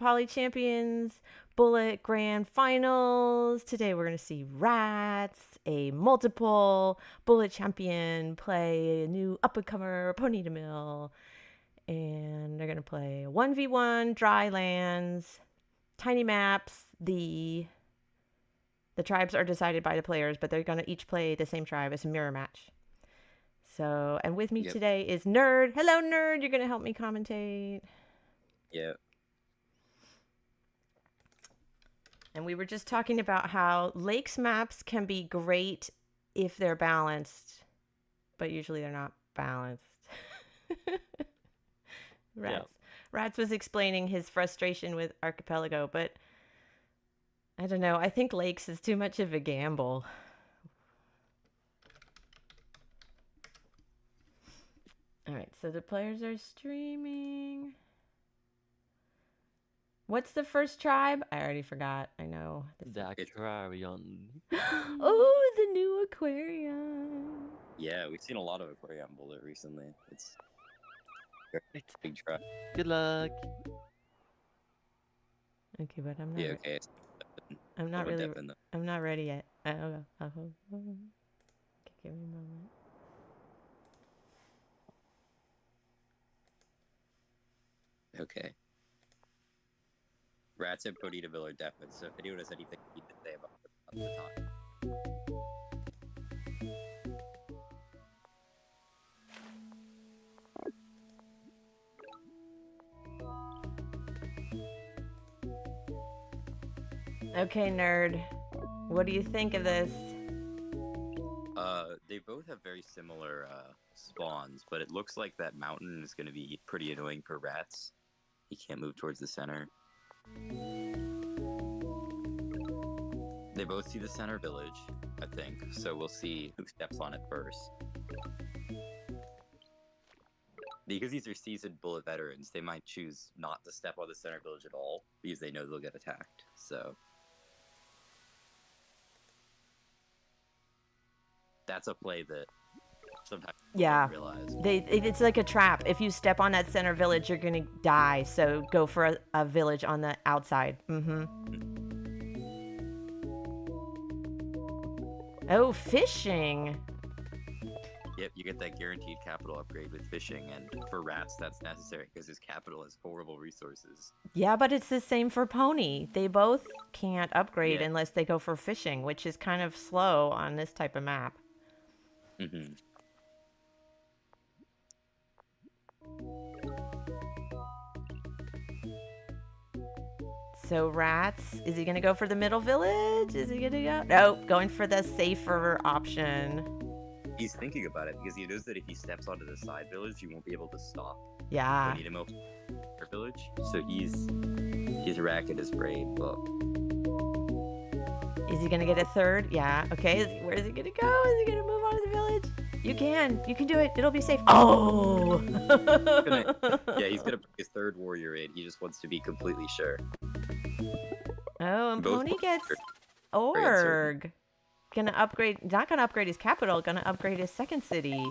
Poly Champions Bullet Grand Finals. Today we're going to see Ratz, a multiple Bullet Champion, play a new up-and-comer Ponitamil. And they're going to play 1v1 drylands, tiny maps. The tribes are decided by the players, but they're going to each play the same tribe. It's a mirror match. So, and with me today is Nerd. Hello, Nerd. You're going to help me commentate. Yeah. And we were just talking about how lakes maps can be great if they're balanced, but usually they're not balanced. Ratz was explaining his frustration with Archipelago, but I don't know. I think lakes is too much of a gamble. All right, so the players are streaming. What's the first tribe? I already forgot. I know. The Aquarion. Oh, the new Aquarion. Yeah, we've seen a lot of Aquarion Bullet recently. It's a big tribe. Good luck. Okay, but I'm not. Yeah, okay. I'm not really. I'm not ready yet. I'll go. Give me a moment. Okay. Ratz and Ponitamil are definite, so if anyone has anything to say about the time. Okay, Nerd. What do you think of this? They both have very similar spawns, but it looks like that mountain is going to be pretty annoying for Ratz. He can't move towards the center. They both see the center village, I think, so we'll see who steps on it first. Because these are seasoned Bullet veterans, they might choose not to step on the center village at all, because they know they'll get attacked, so... That's a play that sometimes people don't realize. It's like a trap. If you step on that center village, you're going to die, so go for a village on the outside. Oh, fishing. Yep, you get that guaranteed capital upgrade with fishing, and for Ratz, that's necessary because his capital has horrible resources. Yeah, but it's the same for Pony. They both can't upgrade unless they go for fishing, which is kind of slow on this type of map. So Ratz, is he going to go for the middle village? Is he going to go? Nope, going for the safer option. He's thinking about it because he knows that if he steps onto the side village, he won't be able to stop. Yeah. Ponitamil village, so he's racking his brain. But is he gonna get a third? Yeah. Okay. Where is he gonna go? Is he gonna move on to the village? You can do it. It'll be safe. Oh. Yeah, he's gonna put his third warrior in. He just wants to be completely sure. Oh, and Pony gets Org. Gonna upgrade. Not gonna upgrade his capital. Gonna upgrade his second city.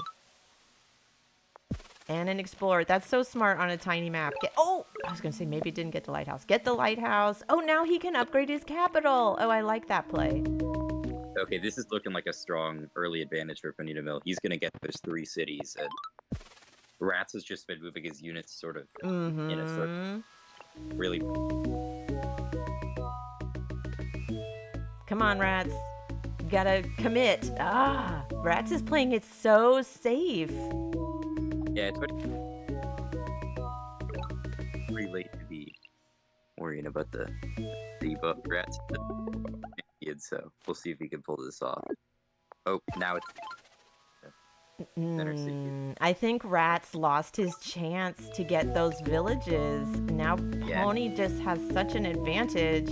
And an explorer. That's so smart on a tiny map. I was going to say maybe didn't get the lighthouse. Get the lighthouse. Oh, now he can upgrade his capital. Oh, I like that play. Okay, this is looking like a strong early advantage for Ponitamil. He's going to get those 3 cities. And Ratz has just been moving his units sort of in a circle. Really. Come on, Ratz. You gotta commit. Ratz is playing it so safe. Yeah, it's pretty late to be worrying about the debuff Ratz. So we'll see if he can pull this off. Oh, now it's center city. I think Ratz lost his chance to get those villages. Now Pony just has such an advantage.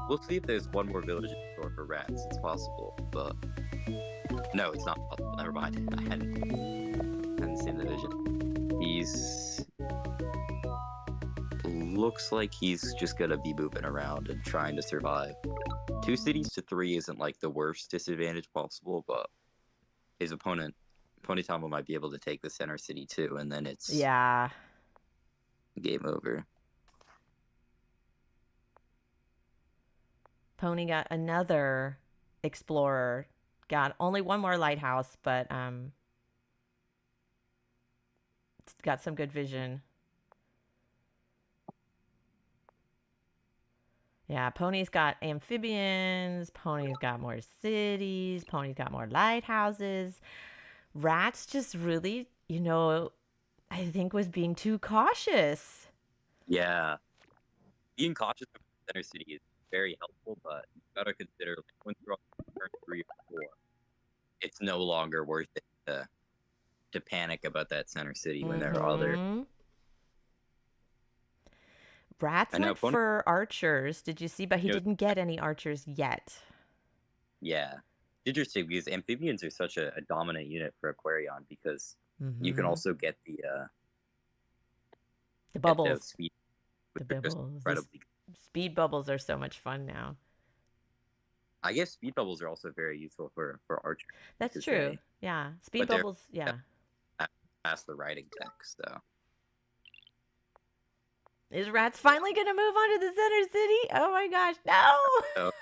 We'll see if there's one more village in store for Ratz. It's possible, but no, it's not possible. Never mind. I hadn't seen the vision. He's looks like he's just gonna be moving around and trying to survive. 2 cities to 3 isn't like the worst disadvantage possible, but his opponent, Ponitamil, might be able to take the center city too, and then it's game over. Pony got another explorer. Got only one more lighthouse, but it's got some good vision. Yeah, Pony's got amphibians. Pony's got more cities. Pony's got more lighthouses. Rat's just really, I think was being too cautious. Yeah. Being cautious of the center city is very helpful, but you gotta consider like, once you're on turn 3 or 4, it's no longer worth it to panic about that center city when there are other. Rat's went for archers. Did you see? But he didn't get any archers yet. Yeah. Interesting, because amphibians are such a dominant unit for Aquarion, because you can also get the bubbles. Speed. The bubbles. Speed bubbles are so much fun now. I guess speed bubbles are also very useful for archers. That's true. Yeah. Speed bubbles, yeah. Past the riding tech, so. Is Rat's finally going to move on to the center city? Oh my gosh, no! Oh.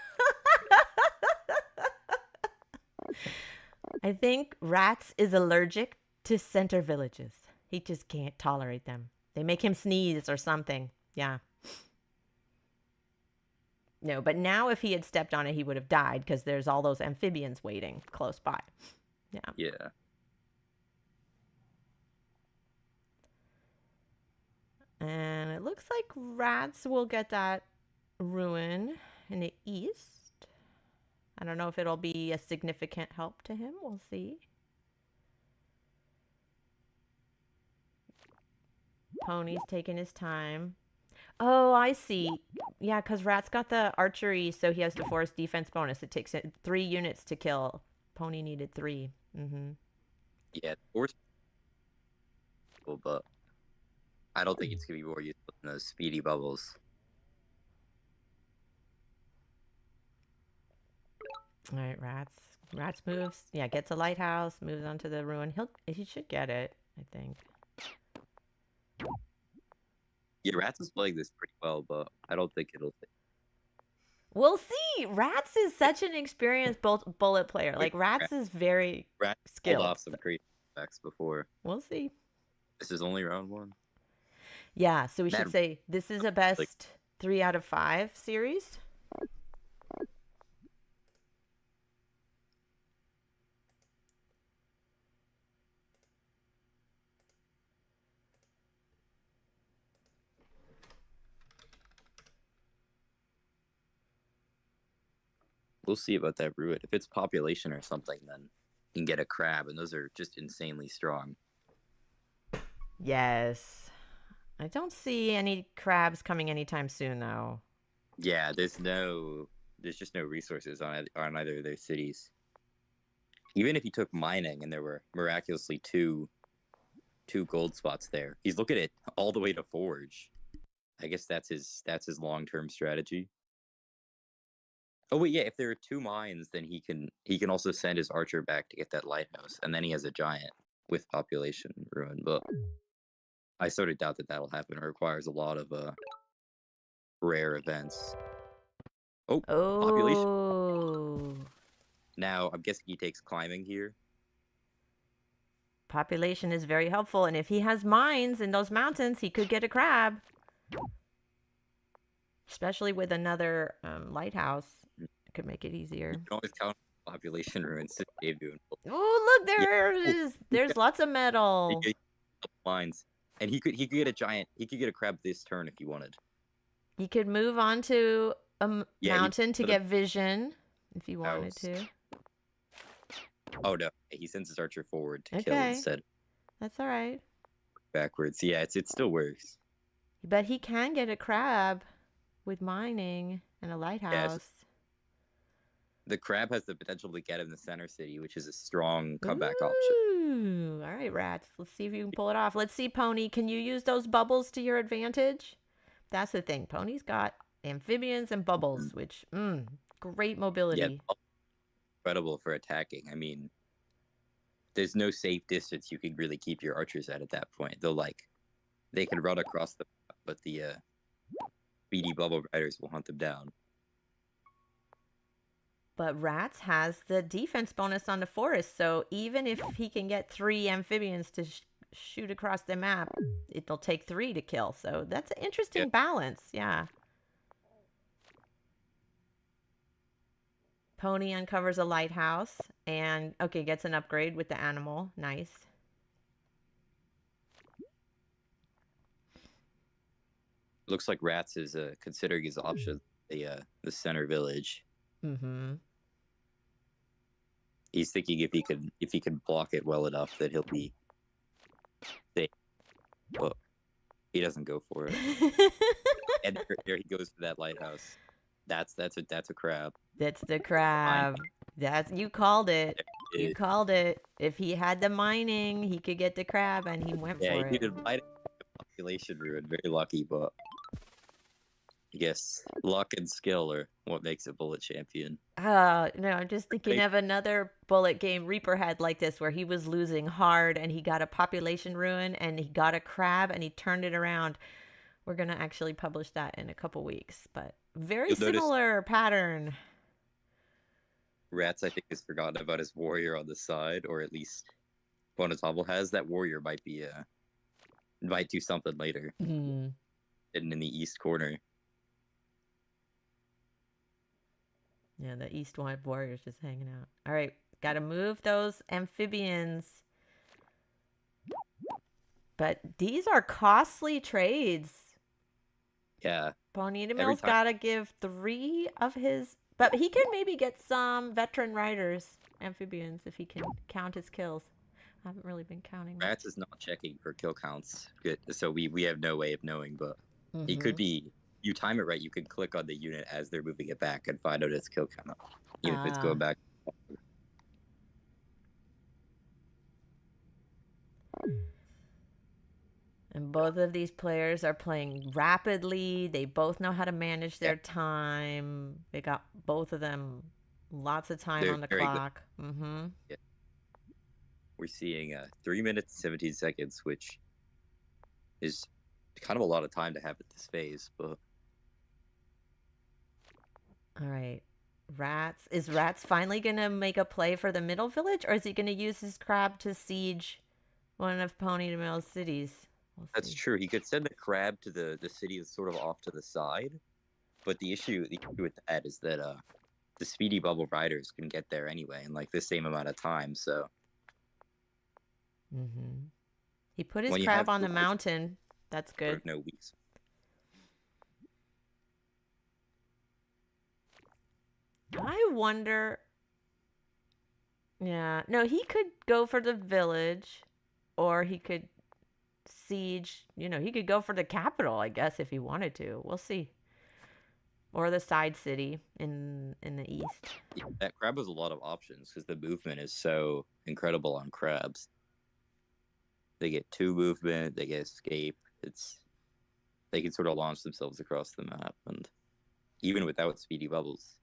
I think Rat's is allergic to center villages. He just can't tolerate them. They make him sneeze or something. Yeah. No, but now if he had stepped on it, he would have died because there's all those amphibians waiting close by. Yeah. Yeah. And it looks like Rat's will get that ruin in the east. I don't know if it'll be a significant help to him. We'll see. Pony's taking his time. Oh, I see. Yeah, because Rat's got the archery, so he has the force defense bonus. It takes 3 units to kill. Pony needed 3. Yeah, force. But I don't think it's going to be more useful than those speedy bubbles. All right, Rat's moves. Yeah, gets a lighthouse, moves onto the ruin. He should get it, I think. Yeah, Ratz is playing this pretty well, but I don't think it'll. We'll see. Ratz is such an experienced bullet player. Like, Ratz is very skilled. Pulled off some crazy effects before. We'll see. This is only round 1. Yeah, so we should say this is a best 3 out of 5 series. We'll see about that ruin. If it's population or something, then you can get a crab, and those are just insanely strong. Yes. I don't see any crabs coming anytime soon, though. Yeah, there's just no resources on either of their cities. Even if he took mining and there were miraculously two gold spots there, he's looking at all the way to forge. I guess that's his long-term strategy. Oh wait, yeah, if there are 2 mines, then he can also send his archer back to get that lighthouse, and then he has a giant with population ruin. But I sort of doubt that that'll happen. It requires a lot of rare events. Oh, population. Now I'm guessing he takes climbing here. Population is very helpful, and if he has mines in those mountains, he could get a crab. Especially with another lighthouse. It could make it easier. You can always count population ruins to save you. Oh, look, there's lots of metal. Mines. And he could get a giant. He could get a crab this turn if he wanted. He could move on to a mountain to get vision if he wanted to. Oh no, he sends his archer forward to kill instead. That's all right. Backwards, yeah, it still works. But he can get a crab with mining and a lighthouse. Yes. The crab has the potential to get him the center city, which is a strong comeback option. All right, Ratz. Let's see if you can pull it off. Let's see, Pony. Can you use those bubbles to your advantage? That's the thing. Pony's got amphibians and bubbles, which, great mobility. Yeah, incredible for attacking. I mean, there's no safe distance you can really keep your archers at that point. They can run across the map, but the speedy bubble riders will hunt them down. But Rats has the defense bonus on the forest, so even if he can get 3 amphibians to shoot across the map, it'll take 3 to kill. So that's an interesting balance. Yeah. Pony uncovers a lighthouse and, okay, gets an upgrade with the animal. Nice. Looks like Ratz is considering his option the center village. Mm-hmm. He's thinking if he can block it well enough that he'll be safe. But he doesn't go for it. And there he goes to that lighthouse. That's a crab. That's the crab. You called it. You called it. If he had the mining, he could get the crab, and he went for He it. did mine population ruin. Very lucky, but I guess luck and skill are what makes a bullet champion. No, I'm just thinking of another bullet game Reaper had like this, where he was losing hard, and he got a population ruin, and he got a crab, and he turned it around. We're gonna actually publish that in a couple weeks, but very similar pattern. Ratz, I think, has forgotten about his warrior on the side, or at least Ponitamil has. That warrior might do something later. Mm-hmm. Hidden in the east corner. Yeah, the east warrior's just hanging out. All right, gotta move those amphibians. But these are costly trades. Yeah. Ponitamil's gotta give 3 of his, but he can maybe get some veteran riders, amphibians, if he can count his kills. I haven't really been counting. Ratz is not checking for kill counts, so we have no way of knowing, but it could be, you time it right, you can click on the unit as they're moving it back and find out its kill count, even if it's going back. And both of these players are playing rapidly. They both know how to manage their time. They got both of them lots of time on the clock. Mm-hmm. Yeah. We're seeing 3 minutes 17 seconds, which is kind of a lot of time to have at this phase. But all right, Ratz. Is Ratz finally gonna make a play for the middle village, or is he gonna use his crab to siege one of Ponitamil's cities? That's true. He could send a crab to the city that's sort of off to the side, but the issue with that is that the speedy bubble riders can get there anyway in like the same amount of time. So he put his crab on the mountain. That's good. No weeks. I wonder. Yeah, no, he could go for the village, or he could siege. He could go for the capital, I guess, if he wanted to. We'll see. Or the side city in the east. Yeah, that crab has a lot of options because the movement is so incredible on crabs. They get 2 movement, they get escape. They can sort of launch themselves across the map, and even without speedy bubbles.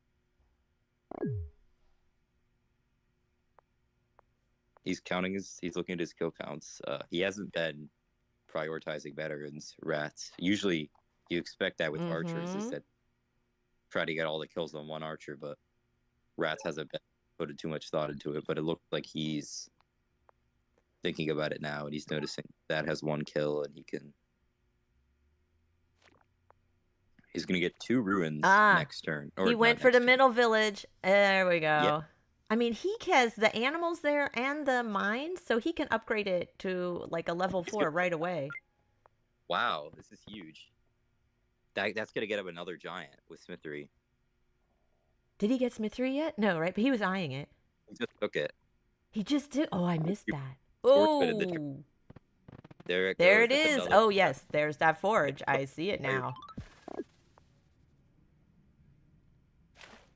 He's looking at his kill counts. He hasn't been prioritizing veterans, Ratz. Usually you expect that with archers, is that try to get all the kills on one archer, but Ratz hasn't put too much thought into it, but it looks like he's thinking about it now, and he's noticing that has 1 kill, and he's going to get 2 ruins next turn. He went for the middle village. There we go. Yeah. I mean, he has the animals there and the mines, so he can upgrade it to like a level 4 right away. Wow, this is huge. That's going to get him another giant with Smithery. Did he get Smithery yet? No, right? But he was eyeing it. He just took it. He just did? Oh, I missed that. Oh, there it is. Oh, yes, there's that forge. I see it now.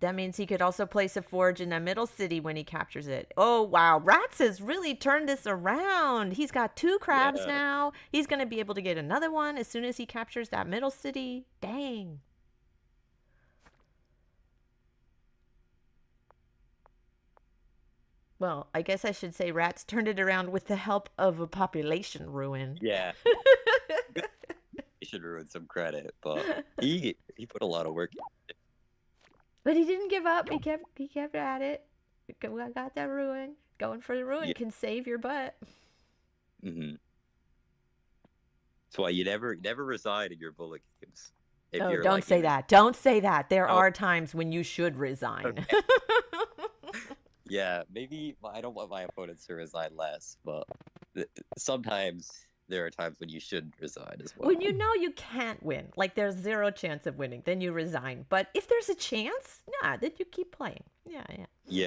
That means he could also place a forge in the middle city when he captures it. Oh, wow. Ratz has really turned this around. He's got 2 crabs now. He's going to be able to get another one as soon as he captures that middle city. Dang. Well, I guess I should say Ratz turned it around with the help of a population ruin. Yeah. He should ruin some credit, but he put a lot of work into it. But he didn't give up. He kept at it. Got that ruin. Going for the ruin can save your butt. Mm-hmm. That's why you never resign in your bullet games. If Oh, you're don't like say that. Don't say that. There Oh. are times when you should resign. Okay. Yeah, maybe I don't want my opponents to resign less, but sometimes there are times when you should resign as well. When you know you can't win, like there's 0 chance of winning, then you resign. But if there's a chance, nah, then you keep playing. Yeah.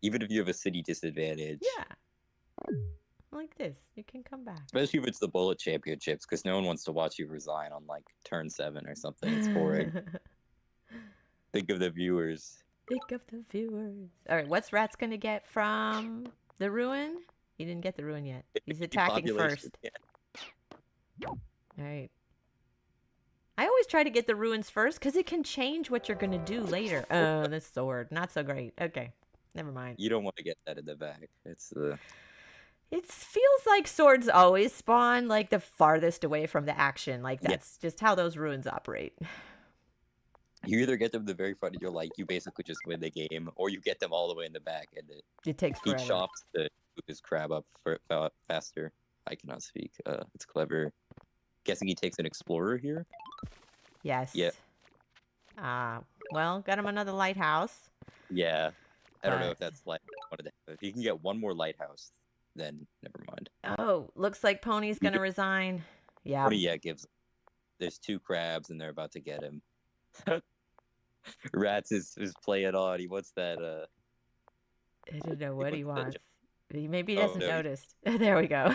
Even if you have a city disadvantage. Yeah. Like this, you can come back. Especially if it's the bullet championships, because no one wants to watch you resign on like turn 7 or something. It's boring. Think of the viewers. Think of the viewers. All right, what's Ratz gonna get from the ruin? He didn't get the ruin yet. He's attacking first. Yeah. All right. I always try to get the ruins first because it can change what you're gonna do later. Oh, the sword, not so great. Okay, never mind. You don't want to get that in the back. It's the. It feels like swords always spawn like the farthest away from the action. Like that's just how those ruins operate. You either get them the very front and you're like, you basically just win the game, or you get them all the way in the back and it takes forever. He chops to move his crab up faster. I cannot speak. It's clever. Guessing he takes an explorer here? Yes. Yep. Well, got him another lighthouse. Yeah. I don't know if that's like if you can get one more lighthouse, then never mind. Oh, looks like Pony's gonna resign. Yeah. Pony, gives. There's 2 crabs and they're about to get him. Ratz is playing on. He wants that. I don't know what he wants. Maybe he doesn't notice. There we go.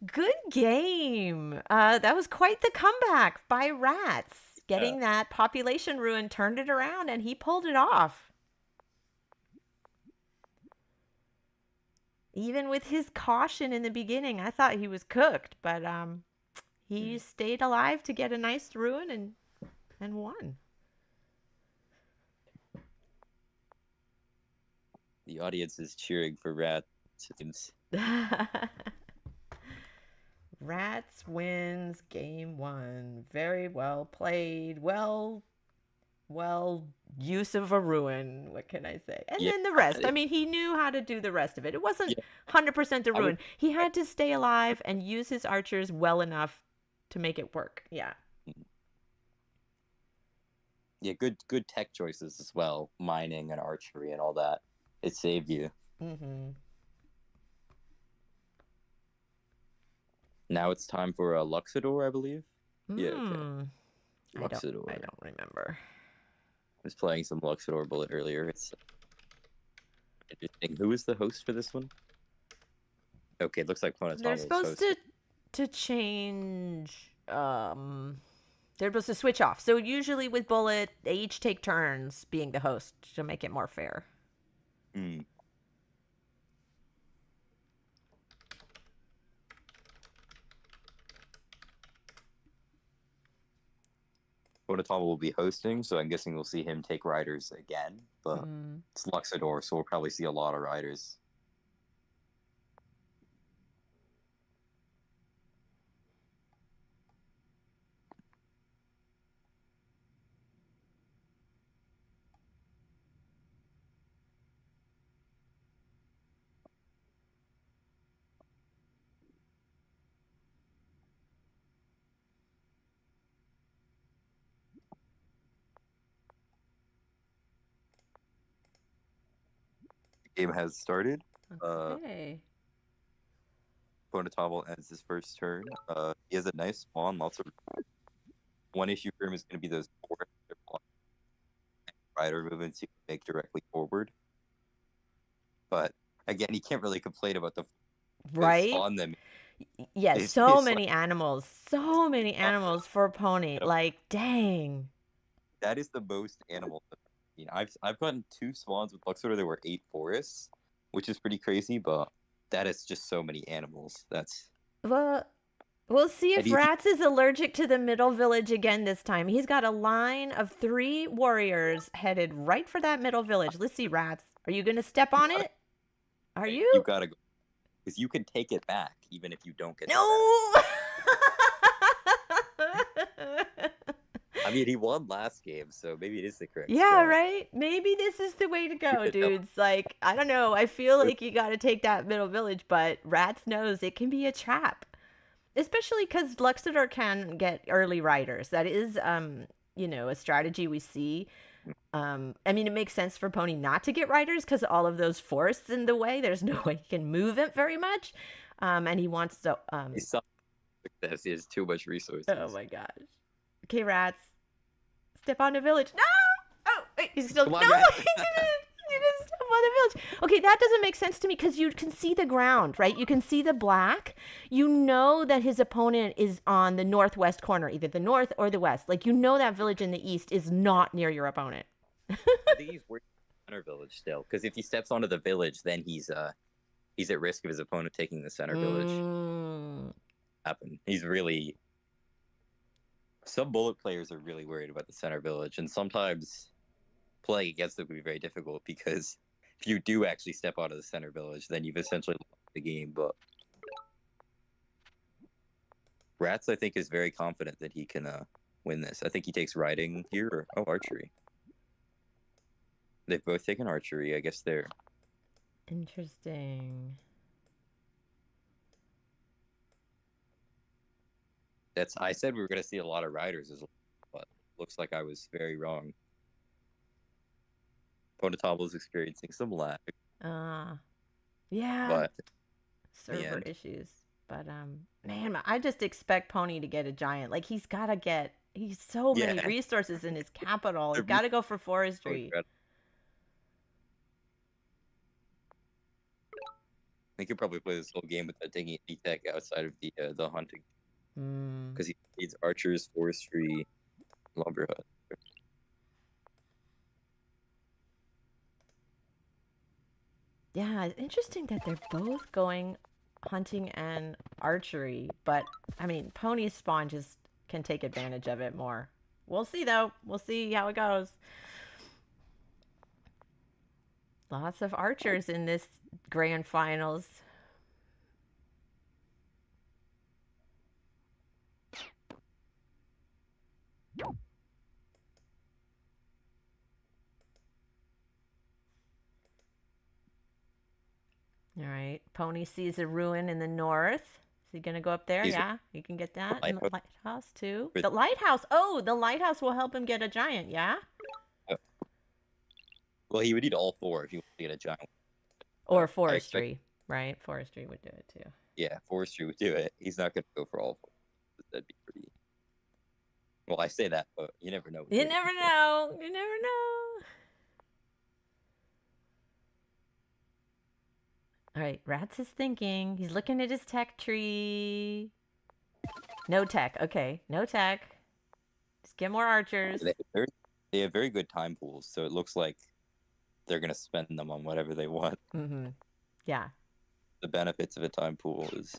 Good game. That was quite the comeback by Ratz. Getting that population ruin turned it around, and he pulled it off. Even with his caution in the beginning, I thought he was cooked, but he stayed alive to get a nice ruin and won. The audience is cheering for Ratz. Ratz wins game 1. Very well played. Well use of a ruin. What can I say? And then the rest. I mean, he knew how to do the rest of it. It wasn't 100% the ruin. He had to stay alive and use his archers well enough to make it work. Yeah. Yeah, good tech choices as well. Mining and archery and all that. It saved you. Mm-hmm. Now it's time for a Luxidoor, I believe. Yeah, okay. Luxidoor. I don't remember. I was playing some Luxidoor Bullet earlier. It's interesting. Who is the host for this one? Okay, it looks like Polytopia. They're supposed to change. They're supposed to switch off. So usually with Bullet, they each take turns being the host to make it more fair. Hmm. Polytopia will be hosting, so I'm guessing we'll see him take riders again. But it's Luxidoor, so we'll probably see a lot of riders. Game has started. Okay. Polytopia ends his first turn. He has a nice spawn. Lots of one issue for him is going to be those 4 rider movements you can make directly forward. But again, he can't really complain about the on them. Yeah, so many animals for a pony. Like, dang. That is the most animals. I've gotten 2 spawns with Luxidoor. There were 8 forests, which is pretty crazy, but that is just so many animals. That's well, we'll see if Ratz is allergic to the middle village again this time. He's got a line of 3 warriors headed right for that middle village. Let's see, Ratz. Are you going to step on it? Are you? You gotta go. Because you can take it back, even if you don't get No! it back. I mean, he won last game, so maybe it is the correct Yeah, strat. right? Maybe this is the way to go, Good. dudes. Like, I don't know. I feel like you got to take that middle village, but Ratz knows it can be a trap. Especially because Luxidoor can get early riders. That is, a strategy we see. I mean, it makes sense for Pony not to get riders because all of those forests in the way. There's no way he can move it very much. And he wants to. He's so success. He has too much resources. Oh my gosh. Okay, Ratz. Step on the village. No! Oh, wait, he's still. Come No, on, he Ratz. didn't step on the village. Okay, that doesn't make sense to me because you can see the ground, right? You can see the black. You know that his opponent is on the northwest corner, either the north or the west. Like, you know that village in the east is not near your opponent. I think he's working the center village still, because if he steps onto the village, then he's at risk of his opponent taking the center village. Happen. He's really. Some bullet players are really worried about the center village, and sometimes playing against them can be very difficult because if you do actually step out of the center village, then you've essentially lost the game. But Ratz, I think, is very confident that he can win this. I think he takes riding here or archery. They've both taken archery. I guess they're Interesting. I said we were going to see a lot of riders, but looks like I was very wrong. Polytopia is experiencing some lag. Yeah. But server issues. But man, I just expect Pony to get a giant. Like, he's so many resources in his capital. He's got to go for forestry. He could probably play this whole game without taking any tech outside of the hunting. Because he needs archers, forestry, lumber hut. Yeah, it's interesting that they're both going hunting and archery, but I mean, Pony's spawn just can take advantage of it more. We'll see, though. We'll see how it goes. Lots of archers in this grand finals. All right. Pony sees a ruin in the north. Is he going to go up there? Yeah, you can get that. And the lighthouse, too. The lighthouse. Oh, the lighthouse will help him get a giant, yeah? Well, he would need all four if he wanted to get a giant. Or forestry, right? Forestry would do it, too. Yeah, forestry would do it. He's not going to go for all four. That'd be pretty... Well, I say that, but you never know. You never know. You never know. All right, Ratz is thinking. He's looking at his tech tree. No tech. Okay, no tech. Just get more archers. They have very good time pools, so it looks like they're going to spend them on whatever they want. Mm-hmm. Yeah. The benefits of a time pool is...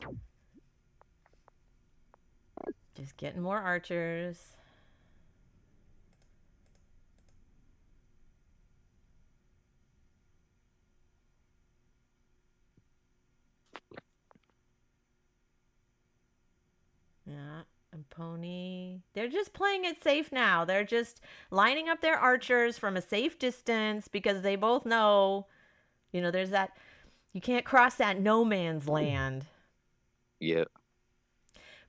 Just getting more archers. Yeah, and Pony. They're just playing it safe now. They're just lining up their archers from a safe distance because they both know, there's that, you can't cross that no man's land. Yeah.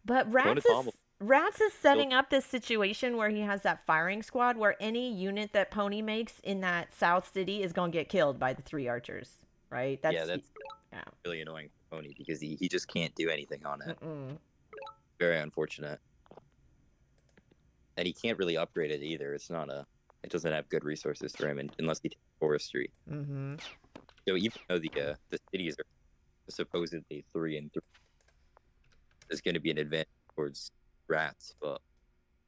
But Ratz is setting up this situation where he has that firing squad where any unit that Pony makes in that south city is going to get killed by the 3 archers, right? That's really annoying for Pony because he just can't do anything on it. Very unfortunate. And he can't really upgrade it either. It doesn't have good resources for him unless he takes forestry. So even though the cities are supposedly 3 and 3, there's going to be an advantage towards Ratz, but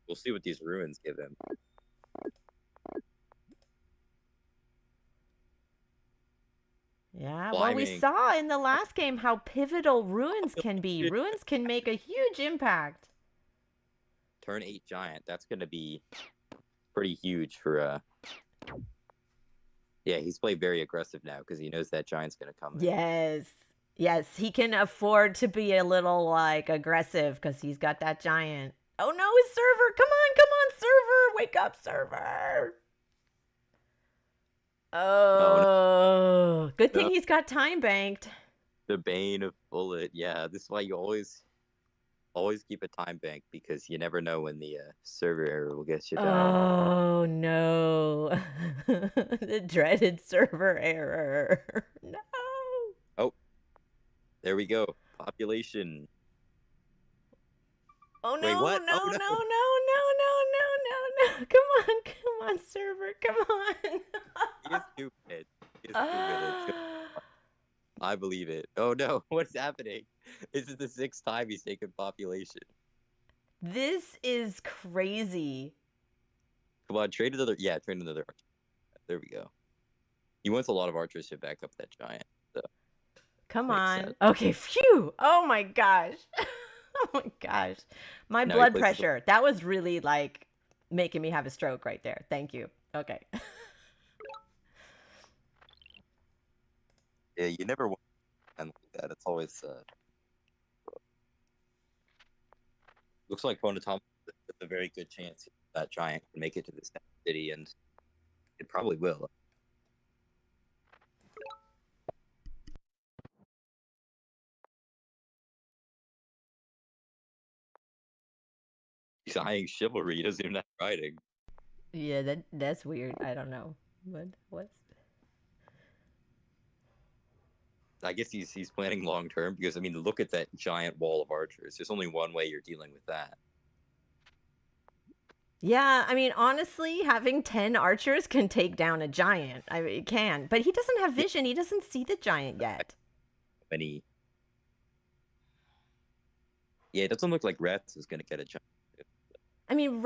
we'll see what these ruins give him. Yeah, well, we saw in the last game how pivotal ruins can be. Ruins can make a huge impact. Turn 8 giant. That's going to be pretty huge for... Yeah, he's played very aggressive now because he knows that giant's going to come in. Yes, he can afford to be a little, aggressive because he's got that giant. Oh, no, his server. Come on, server. up, server. Oh, Oh, good thing no. he's got time banked. The bane of bullet. Yeah, this is why you always keep a time bank, because you never know when the server error will get you down. Oh no. The dreaded server error. No. Oh, there we go. Population. Oh no, Wait, no, what? no, Oh no, no. no, no, no, no, no. Come on, server. Come on. He is stupid. He is stupid. I believe it. Oh no, what's happening? This is the 6th time he's taken population. This is crazy. Come on, trade another. Yeah, trade another archer. There we go. He wants a lot of archers to back up that giant. So Come makes on. sense. Okay, phew. Oh my gosh. Oh my gosh. My Now he blood places pressure. That was really like making me have a stroke right there. Thank you. Okay. Yeah, you never want to like that. It's always looks like Polytopia has a very good chance that giant can make it to this next city, and it probably will. He's eyeing chivalry. He doesn't even have riding. Yeah, that's weird. I don't know. What's I guess he's planning long term, because I mean, look at that giant wall of archers. There's only one way you're dealing with that. Yeah, I mean, honestly, having 10 archers can take down a giant. I mean, it can. But he doesn't have vision. He doesn't see the giant yet. Many. Yeah, it doesn't look like Ratz is gonna get a giant. I mean,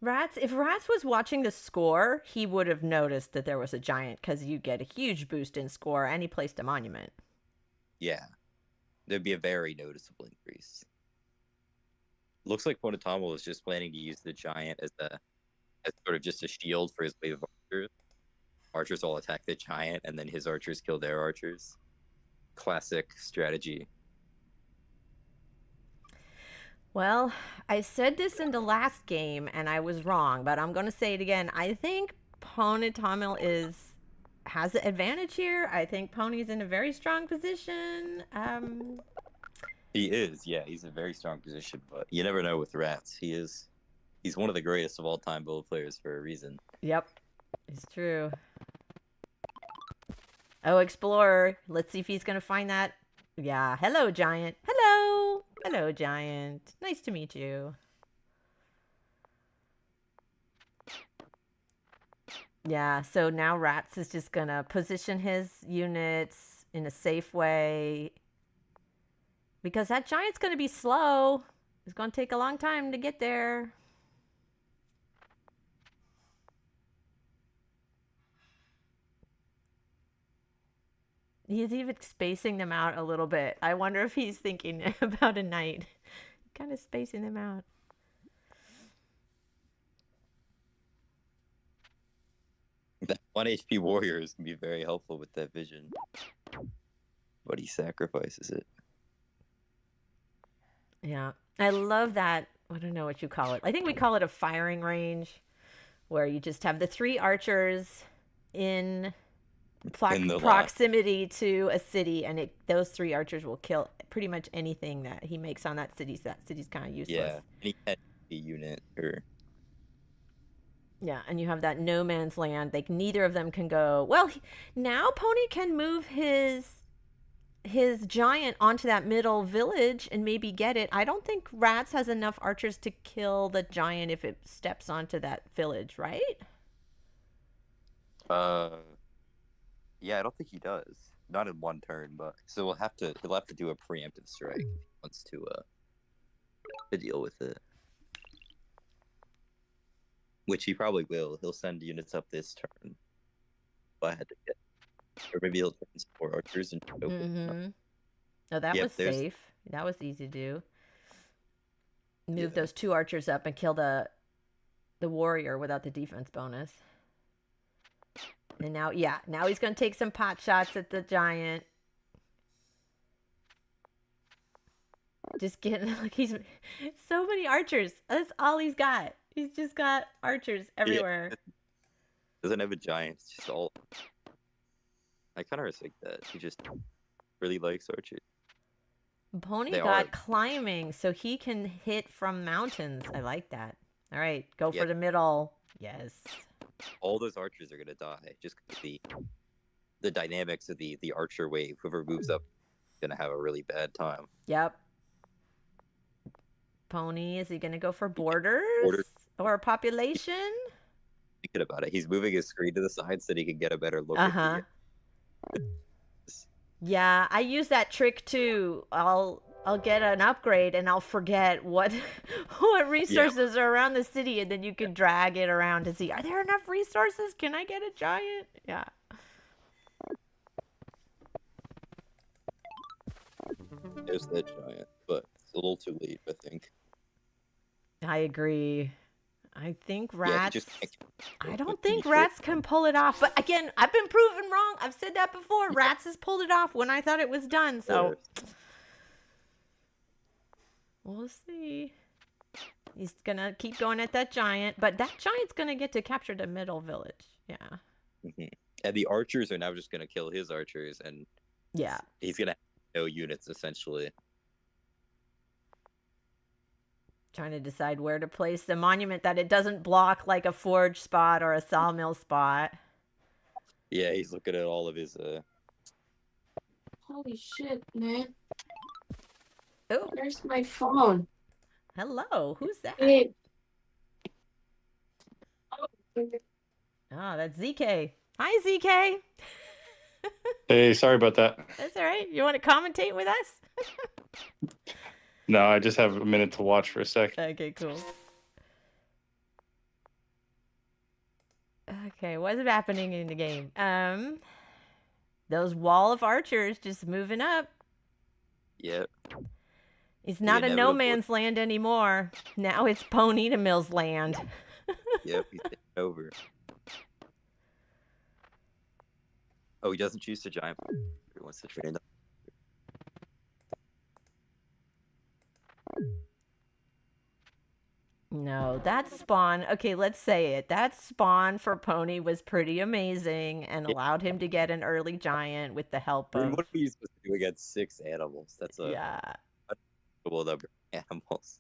if Ratz was watching the score, he would have noticed that there was a giant, because you get a huge boost in score and he placed a monument. Yeah, there'd be a very noticeable increase. Looks like Polytopia was just planning to use the giant as sort of just a shield for his wave of archers. Archers all attack the giant, and then his archers kill their archers. Classic strategy. Well, I said this in the last game and I was wrong, but I'm going to say it again. I think Polytopia has the advantage here. I think Pony's in a very strong position. He is, yeah, he's in a very strong position, but you never know with Ratz. He's one of the greatest of all time bullet players for a reason. Yep, it's true. Oh, Explorer. Let's see if he's going to find that. Yeah. Hello, Giant. Hello. Hello, Giant. Nice to meet you. Yeah, so now Ratz is just going to position his units in a safe way, because that giant's going to be slow. It's going to take a long time to get there. He's even spacing them out a little bit. I wonder if he's thinking about a knight. Kind of spacing them out. That 1 HP warrior is going to be very helpful with that vision. But he sacrifices it. Yeah. I love that. I don't know what you call it. I think we call it a firing range, where you just have the 3 archers in proximity to a city, and those 3 archers will kill pretty much anything that he makes on that city. So that city's kind of useless. Yeah, any unit or. Yeah, and you have that no man's land. Like, neither of them can go. Well, now Pony can move his giant onto that middle village and maybe get it. I don't think Ratz has enough archers to kill the giant if it steps onto that village, right? Yeah, I don't think he does. Not in one turn, but so he'll have to do a preemptive strike if he wants to deal with it. Which he probably will. He'll send units up this turn. If I had to get, or maybe he'll turn some more archers and Oh, that was safe. That was easy to do. Move those 2 archers up and kill the warrior without the defense bonus. And now, now he's going to take some pot shots at the giant. Just getting, like, he's so many archers. That's all he's got. He's just got archers everywhere. Doesn't have a giant. It's just all. I kind of respect that. He just really likes archers. Pony They got are. climbing, so he can hit from mountains. I like that. All right, go Yeah. for the middle. Yes. All those archers are gonna die just 'cause the dynamics of the archer wave. Whoever moves up is gonna have a really bad time. Yep. Pony, is he going to go for borders Border- or population? Thinking about it, he's moving his screen to the side so that he can get a better look at Uh-huh. the. Yeah, I use that trick too. I'll get an upgrade and I'll forget what what resources are around the city, and then you can drag it around to see, are there enough resources? Can I get a giant? Yeah. There's that giant, but it's a little too late, I think. I agree. I think Yeah, rats. he just can't. I don't think rats can pull it off. But again, I've been proven wrong. I've said that before. Rats has pulled it off when I thought it was done. So we'll see. He's gonna keep going at that giant, but that giant's gonna get to capture the middle village. Yeah. Mhm. And the archers are now just gonna kill his archers, and Yeah. he's gonna have no units essentially. Trying to decide where to place the monument that it doesn't block like a forge spot or a sawmill spot. Yeah, he's looking at all of his. Holy shit, man. Oh, Where's my phone? hello. Who's that? Hey. Oh, that's ZK. Hi, ZK. Hey, sorry about that. That's all right. You want to commentate with us? No, I just have a minute to watch for a sec. Okay, cool. Okay, what's happening in the game? Those wall of archers just moving up. Yep. It's not a no inevitable. man's land anymore. Now it's Ponitamil's land. Yep. He's taking over. Oh, he doesn't choose the giant. He wants to train. No, that spawn. Okay, let's say it. That spawn for Pony was pretty amazing and allowed him to get an early giant with the help I mean, of. what are you supposed to do against 6 animals? That's a Yeah, double number of animals.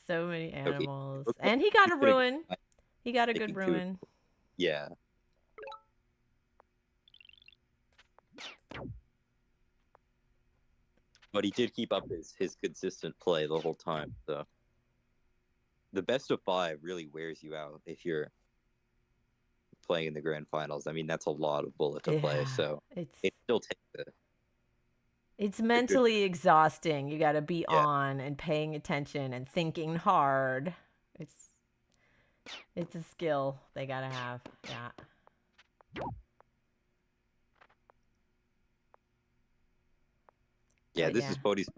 so many animals. looks like And he got a he's gonna ruin. He got a good taking two. ruin. Yeah. But he did keep up his consistent play the whole time. So the best of 5 really wears you out if you're playing in the grand finals. I mean, that's a lot of bullet to play. Yeah, So It's it still takes it's mentally exhausting. You got to be Yeah. on and paying attention and thinking hard. It's a skill they got to have. Yeah. Yeah, But this yeah. is Pony's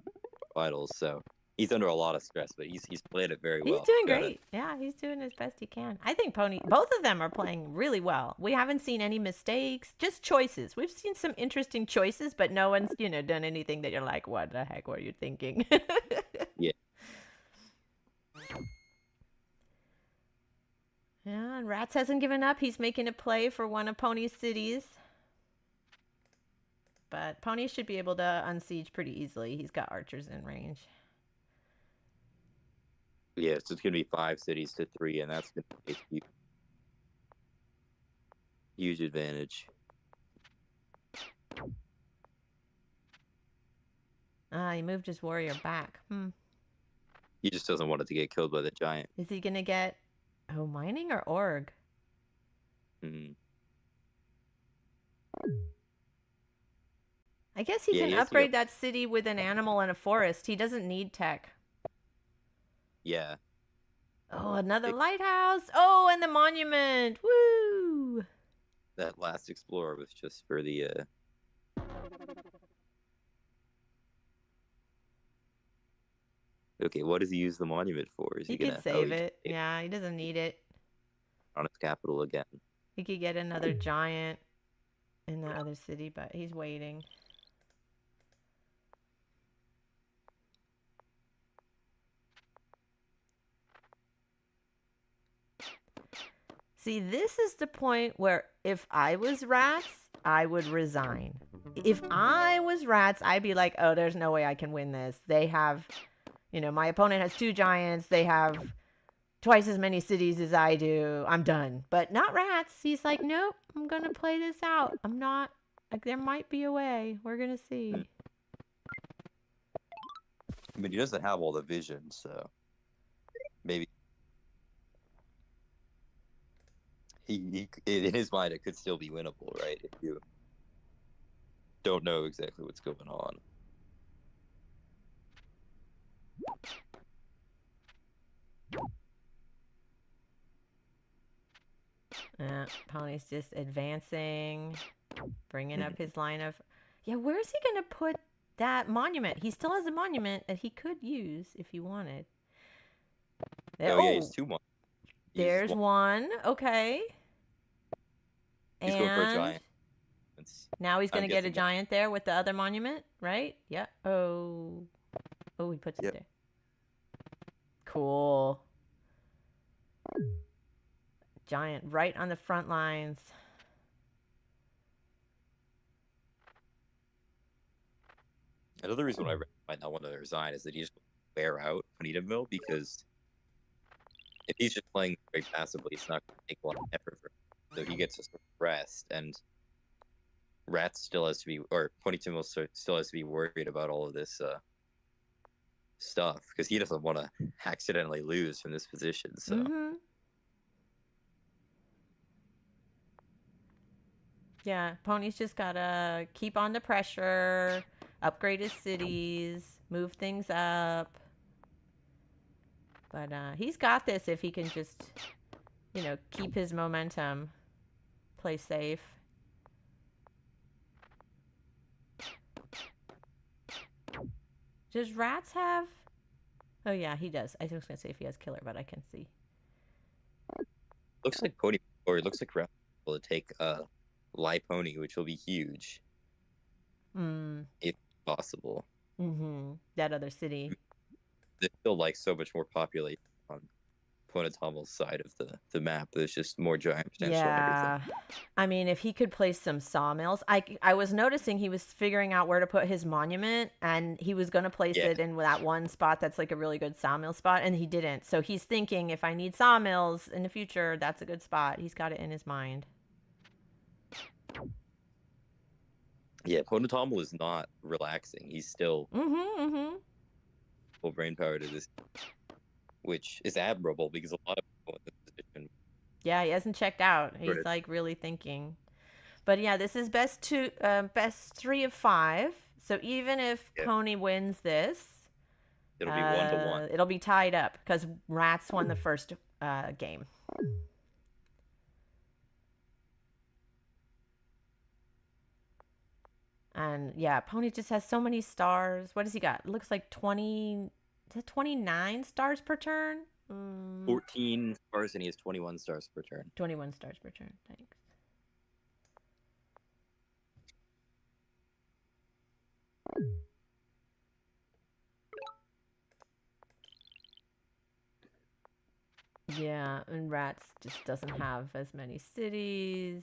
finals, so he's under a lot of stress, but he's played it very He's well. doing Gotta- great. Yeah, he's doing as best he can. I think both of them are playing really well. We haven't seen any mistakes, just choices. We've seen some interesting choices, but no one's, done anything that you're like, what the heck were you thinking? Yeah. Yeah, and Ratz hasn't given up. He's making a play for one of Pony's cities. But Pony should be able to unsiege pretty easily. He's got archers in range. Yeah, so it's gonna be 5 cities to 3, and that's gonna be a huge advantage. Ah, he moved his warrior back. He just doesn't want it to get killed by the giant. Is he gonna get mining or org? Mhm. I guess he Yeah, can he has to upgrade that city with an animal and a forest. He doesn't need tech. Yeah. Oh, another It- lighthouse. Oh, and the monument. Woo! That last explorer was just for the Okay, what does he use the monument for? Is He gonna could save he it. Yeah, he doesn't need it. on his capital again? He could get another giant in the other city, but he's waiting. See, this is the point where if I was Rats, I would resign. If I was Rats, I'd be like, oh, there's no way I can win this. They have, my opponent has 2 giants. They have twice as many cities as I do. I'm done. But not Rats. He's like, nope, I'm going to play this out. I'm not, like, there might be a way. We're going to see. I mean, he doesn't have all the vision, so maybe he in his mind it could still be winnable, right? If you don't know exactly what's going on. Pony's just advancing, bringing up his line of... Yeah, where's he going to put that monument? He still has a monument that he could use if he wanted. There, yeah, he's 2 months. There's one. Okay. He's going for a giant. Now he's going to get a giant there with the other monument, right? Yeah. Oh, he puts it there. Cool. Giant right on the front lines. Another reason why I might not want to resign is that he just wear out Ponitamil, because if he's just playing very passively, it's not going to take a lot of effort for him. So he gets to rest, and Ratz still has to be, or Ponitamil still has to be worried about all of this stuff, because he doesn't want to accidentally lose from this position. So. Yeah, Pony's just gotta keep on the pressure, upgrade his cities, move things up. But he's got this if he can just, keep his momentum, play safe. Does Ratz have... Oh, yeah, he does. I was going to say if he has killer, but I can see. Looks like Pony, or it looks like Ratz will take Live Pony, which will be huge. If possible. That other city. There's still like so much more population on Ponitamil's side of the map. There's just more giant potential and everything. I mean, if he could place some sawmills. I was noticing he was figuring out where to put his monument, and he was going to place it in that one spot that's like a really good sawmill spot, and he didn't. So he's thinking, if I need sawmills in the future, that's a good spot. He's got it in his mind. Yeah, Ponitamil is not relaxing. He's still full brain power to this, which is admirable, because a lot of people in this position. Yeah, he hasn't checked out. He's like really thinking. But yeah, this is best 3 of 5. So even if Pony wins this, it'll be 1-1. It'll be tied up because Ratz won the first game. And yeah, Pony just has so many stars. What has he got? It looks like 20, is it 29 stars per turn? 14 stars, and he has 21 stars per turn. 21 stars per turn, thanks. Yeah, and Ratz just doesn't have as many cities.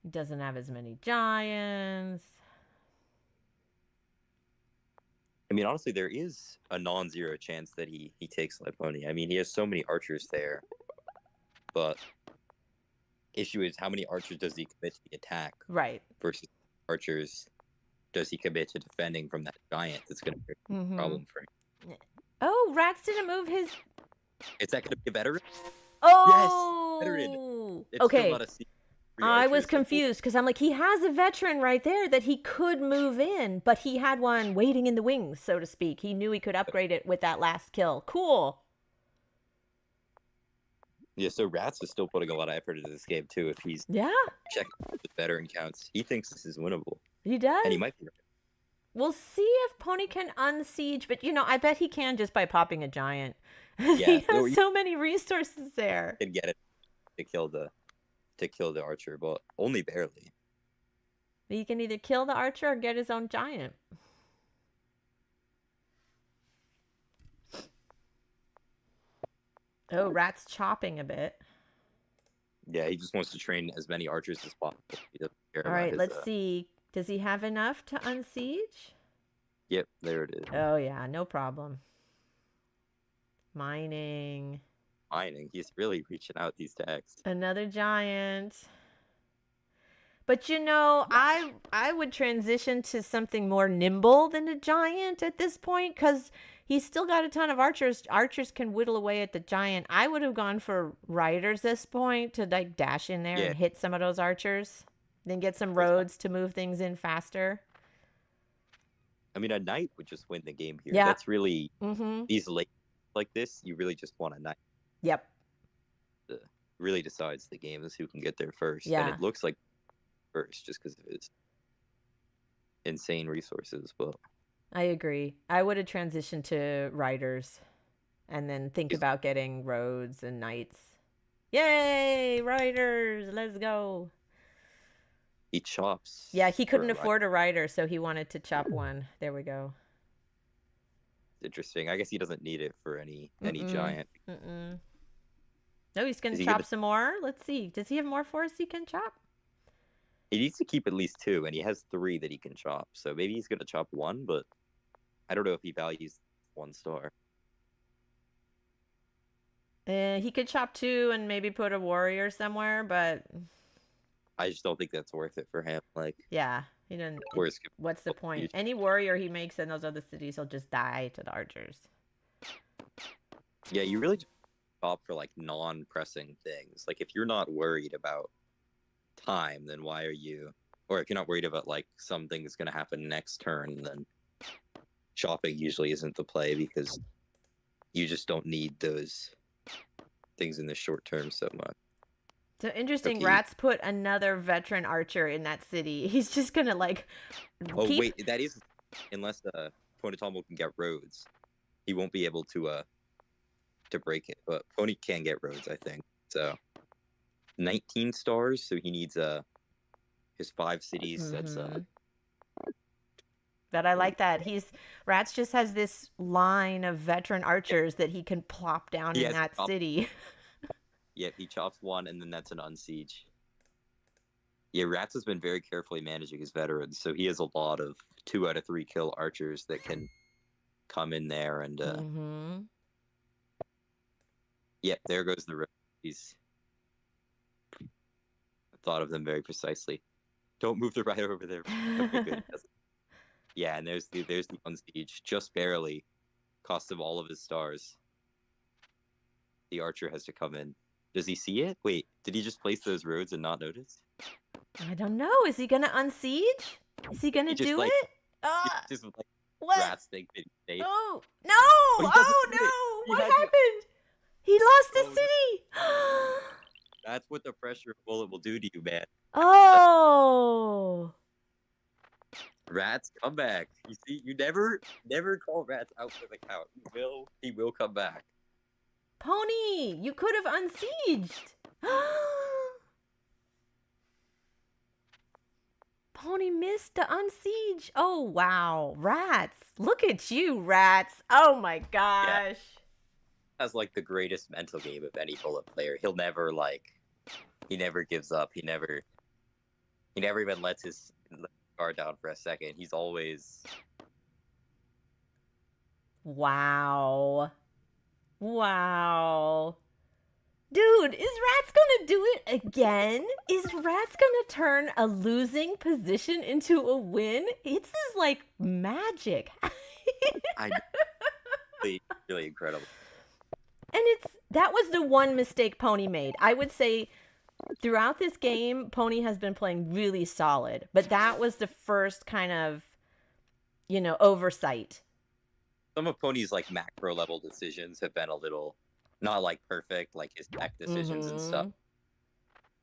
He doesn't have as many giants. I mean, honestly, there is a non-zero chance that he takes Live Pony. I mean, he has so many archers there, but issue is how many archers does he commit to the attack? Right. Versus archers does he commit to defending from that giant? That's going to be a problem for him. Oh, Ratz didn't move his... Is that going to be a veteran? Oh! Yes, veteran. It's okay. still not a I was confused because I'm like, he has a veteran right there that he could move in, but he had one waiting in the wings, so to speak. He knew he could upgrade it with that last kill. Cool. Yeah, so Ratz is still putting a lot of effort into this game, too, if he's checking the veteran counts. He thinks this is winnable. He does? And he might be right. We'll see if Pony can unsiege, but, I bet he can just by popping a giant. Yeah, he has so many resources there. Can get it to kill the archer, but only barely. He can either kill the archer or get his own giant. Oh, Rat's chopping a bit. Yeah, he just wants to train as many archers as possible. He doesn't care All about right, his, let's see. Does he have enough to unsiege? Yep, there it is. Oh, yeah, no problem. Mining. Mining. He's really reaching out these tags. Another giant. But you know, I would transition to something more nimble than a giant at this point because he's still got a ton of archers. Archers can whittle away at the giant. I would have gone for riders this point to like dash in there Yeah. and hit some of those archers. Then get some roads to move things in faster. I mean, a knight would just win the game here. Yeah. That's really Mm-hmm. these late like this. You really just want a knight. Yep. Really decides the game is who can get there first. Yeah. And it looks like first just because of his insane resources. But I agree. I would have transitioned to riders and then think about getting roads and knights. Yay, riders, let's go. he chops. Yeah, he for couldn't a rider. afford a rider, so he wanted to chop one. There we go. Interesting. I guess he doesn't need it for any Mm-mm. giant. Mm-mm. No, he's going Is to he chop gonna- some more. Let's see. Does he have more forests he can chop? He needs to keep at least 2, and he has 3 that he can chop. So maybe he's gonna chop 1, but I don't know if he values 1 star. He could chop 2 and maybe put a warrior somewhere, but I just don't think that's worth it for him. Like, yeah, he doesn't. where's What's the point? Any warrior he makes in those other cities, he'll just die to the archers. yeah, you really just chop for like non-pressing things. Like, if you're not worried about time, then why are you? Or if you're not worried about like something that's gonna happen next turn, then chopping usually isn't the play because you just don't need those things in the short term so much. So interesting. Okay. Ratz put another veteran archer in that city. He's just gonna like. Oh keep... wait, that is unless Ponitamil can get roads, he won't be able to break it. But Pony can get roads, I think. So 19 stars, so he needs his 5 cities. That's Mhm. But I like that. Ratz just has this line of veteran archers that he can plop down He in has that chop- city. yeah, he chops 1, and then that's an unsiege. Yeah, Ratz has been very carefully managing his veterans, so he has a lot of 2 out of 3 kill archers that can come in there and Mm-hmm. Yep, there goes the road. He's thought of them very precisely. Don't move the rider over there. Okay, good. Yeah, and there's the unsiege, just barely. Cost him all of his stars. The archer has to come in. Does he see it? Wait, did he just place those roads and not notice? I don't know. Is he gonna unsiege? Is he gonna He just, do like- it? Just like What? Rats think that he's safe. Oh no! he doesn't Oh do it. no! He What had to- happened? He lost the Oh, city. That's what the pressure of bullet will do to you, man. Oh. Rats, come back. You see, you never call Rats out for the count. He will come back. Pony, you could have unsieged. Pony missed the unsiege. Oh, wow. Rats. Look at you, Rats. Oh, my gosh. Has like the greatest mental game of any bullet player. He never gives up. He never even lets his guard down for a second. He's always Wow. Wow. Dude, is Ratz gonna do it again? Is Ratz gonna turn a losing position into a win? It's is like magic. really incredible. And that was the one mistake Pony made. I would say throughout this game, Pony has been playing really solid, but that was the first kind of, oversight. Some of Pony's like macro level decisions have been a little not like perfect, like his tech decisions and stuff.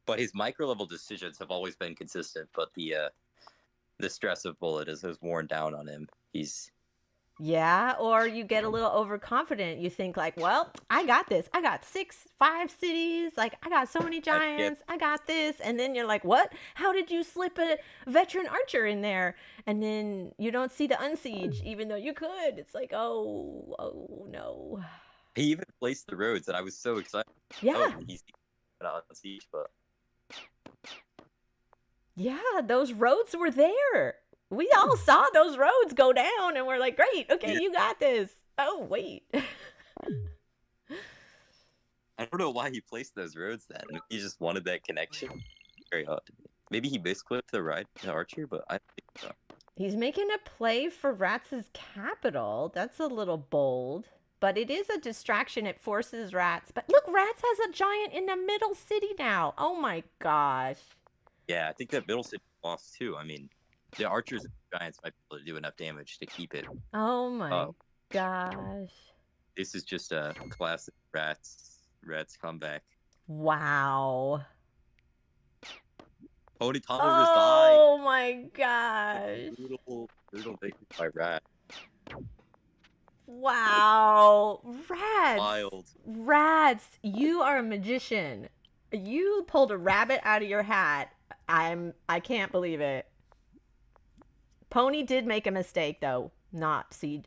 But his micro level decisions have always been consistent. But the stress of bullet has worn down on him. Yeah, or you get a little overconfident. You think like, well, I got this. I got 5 cities. Like, I got so many giants. I got this. And then you're like, what? How did you slip a veteran archer in there? And then you don't see the unsiege, even though you could. It's like, oh no. He even placed the roads, and I was so excited. Yeah. Oh, on siege, but Yeah, those roads were there. We all saw those roads go down, and we're like, great, okay, Yeah. you got this. Oh, wait. I don't know why he placed those roads then. He just wanted that connection. Very odd to me. Maybe he misclicked the archer, but I don't think so. He's making a play for Ratz's capital. That's a little bold. But it is a distraction. It forces Ratz. But look, Ratz has a giant in the middle city now. Oh my gosh. Yeah, I think that middle city lost too. I mean, the archers and the giants might be able to do enough damage to keep it. Oh my gosh. This is just a classic Ratz comeback. Wow. Ponytail Oh my gosh. Brutal victory by Rat. Wow. Ratz. Wild. Ratz, you are a magician. You pulled a rabbit out of your hat. I can't believe it. Pony did make a mistake though. Not sieging,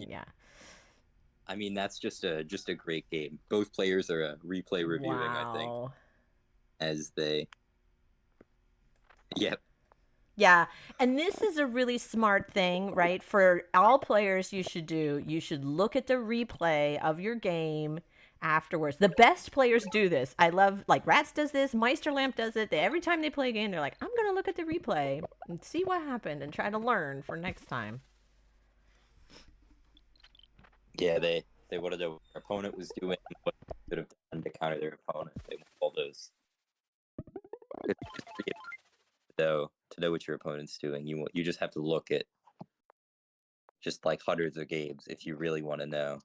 yeah. I mean, that's just a great game. Both players are replay reviewing, I think. Wow. As they Yep. Yeah, and this is a really smart thing, right? For all players, you should look at the replay of your game afterwards. The best players do this. I love, like, Ratz does this, Meisterlamp does it. Every time they play a game, they're like, I'm going to look at the replay and see what happened and try to learn for next time. Yeah, they wanted to know what their opponent was doing, what they could have done to counter their opponent. They want all those. To know what your opponent's doing, you just have to look at just like hundreds of games if you really want to know,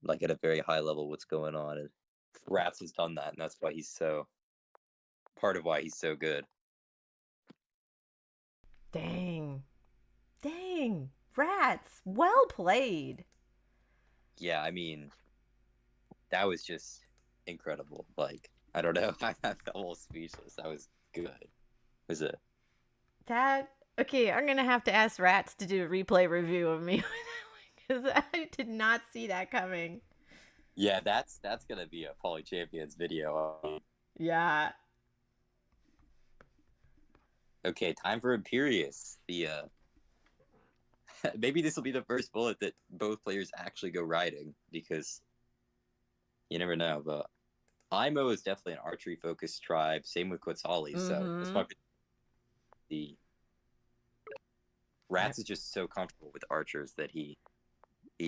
like at a very high level, what's going on. And Ratz has done that, and that's why he's part of why he's so good. Dang, Ratz, well played. Yeah, I mean, that was just incredible. Like, I don't know, I'm almost speechless. That was good. Was it? Okay, I'm gonna have to ask Ratz to do a replay review of me because I did not see that coming. Yeah, that's gonna be a Poly Champions video. Yeah. Okay, time for Imperius. The maybe this will be the first bullet that both players actually go riding, because you never know. But IMO is definitely an archery focused tribe. Same with Quetzali. So this might be the Ratz is just so comfortable with archers that he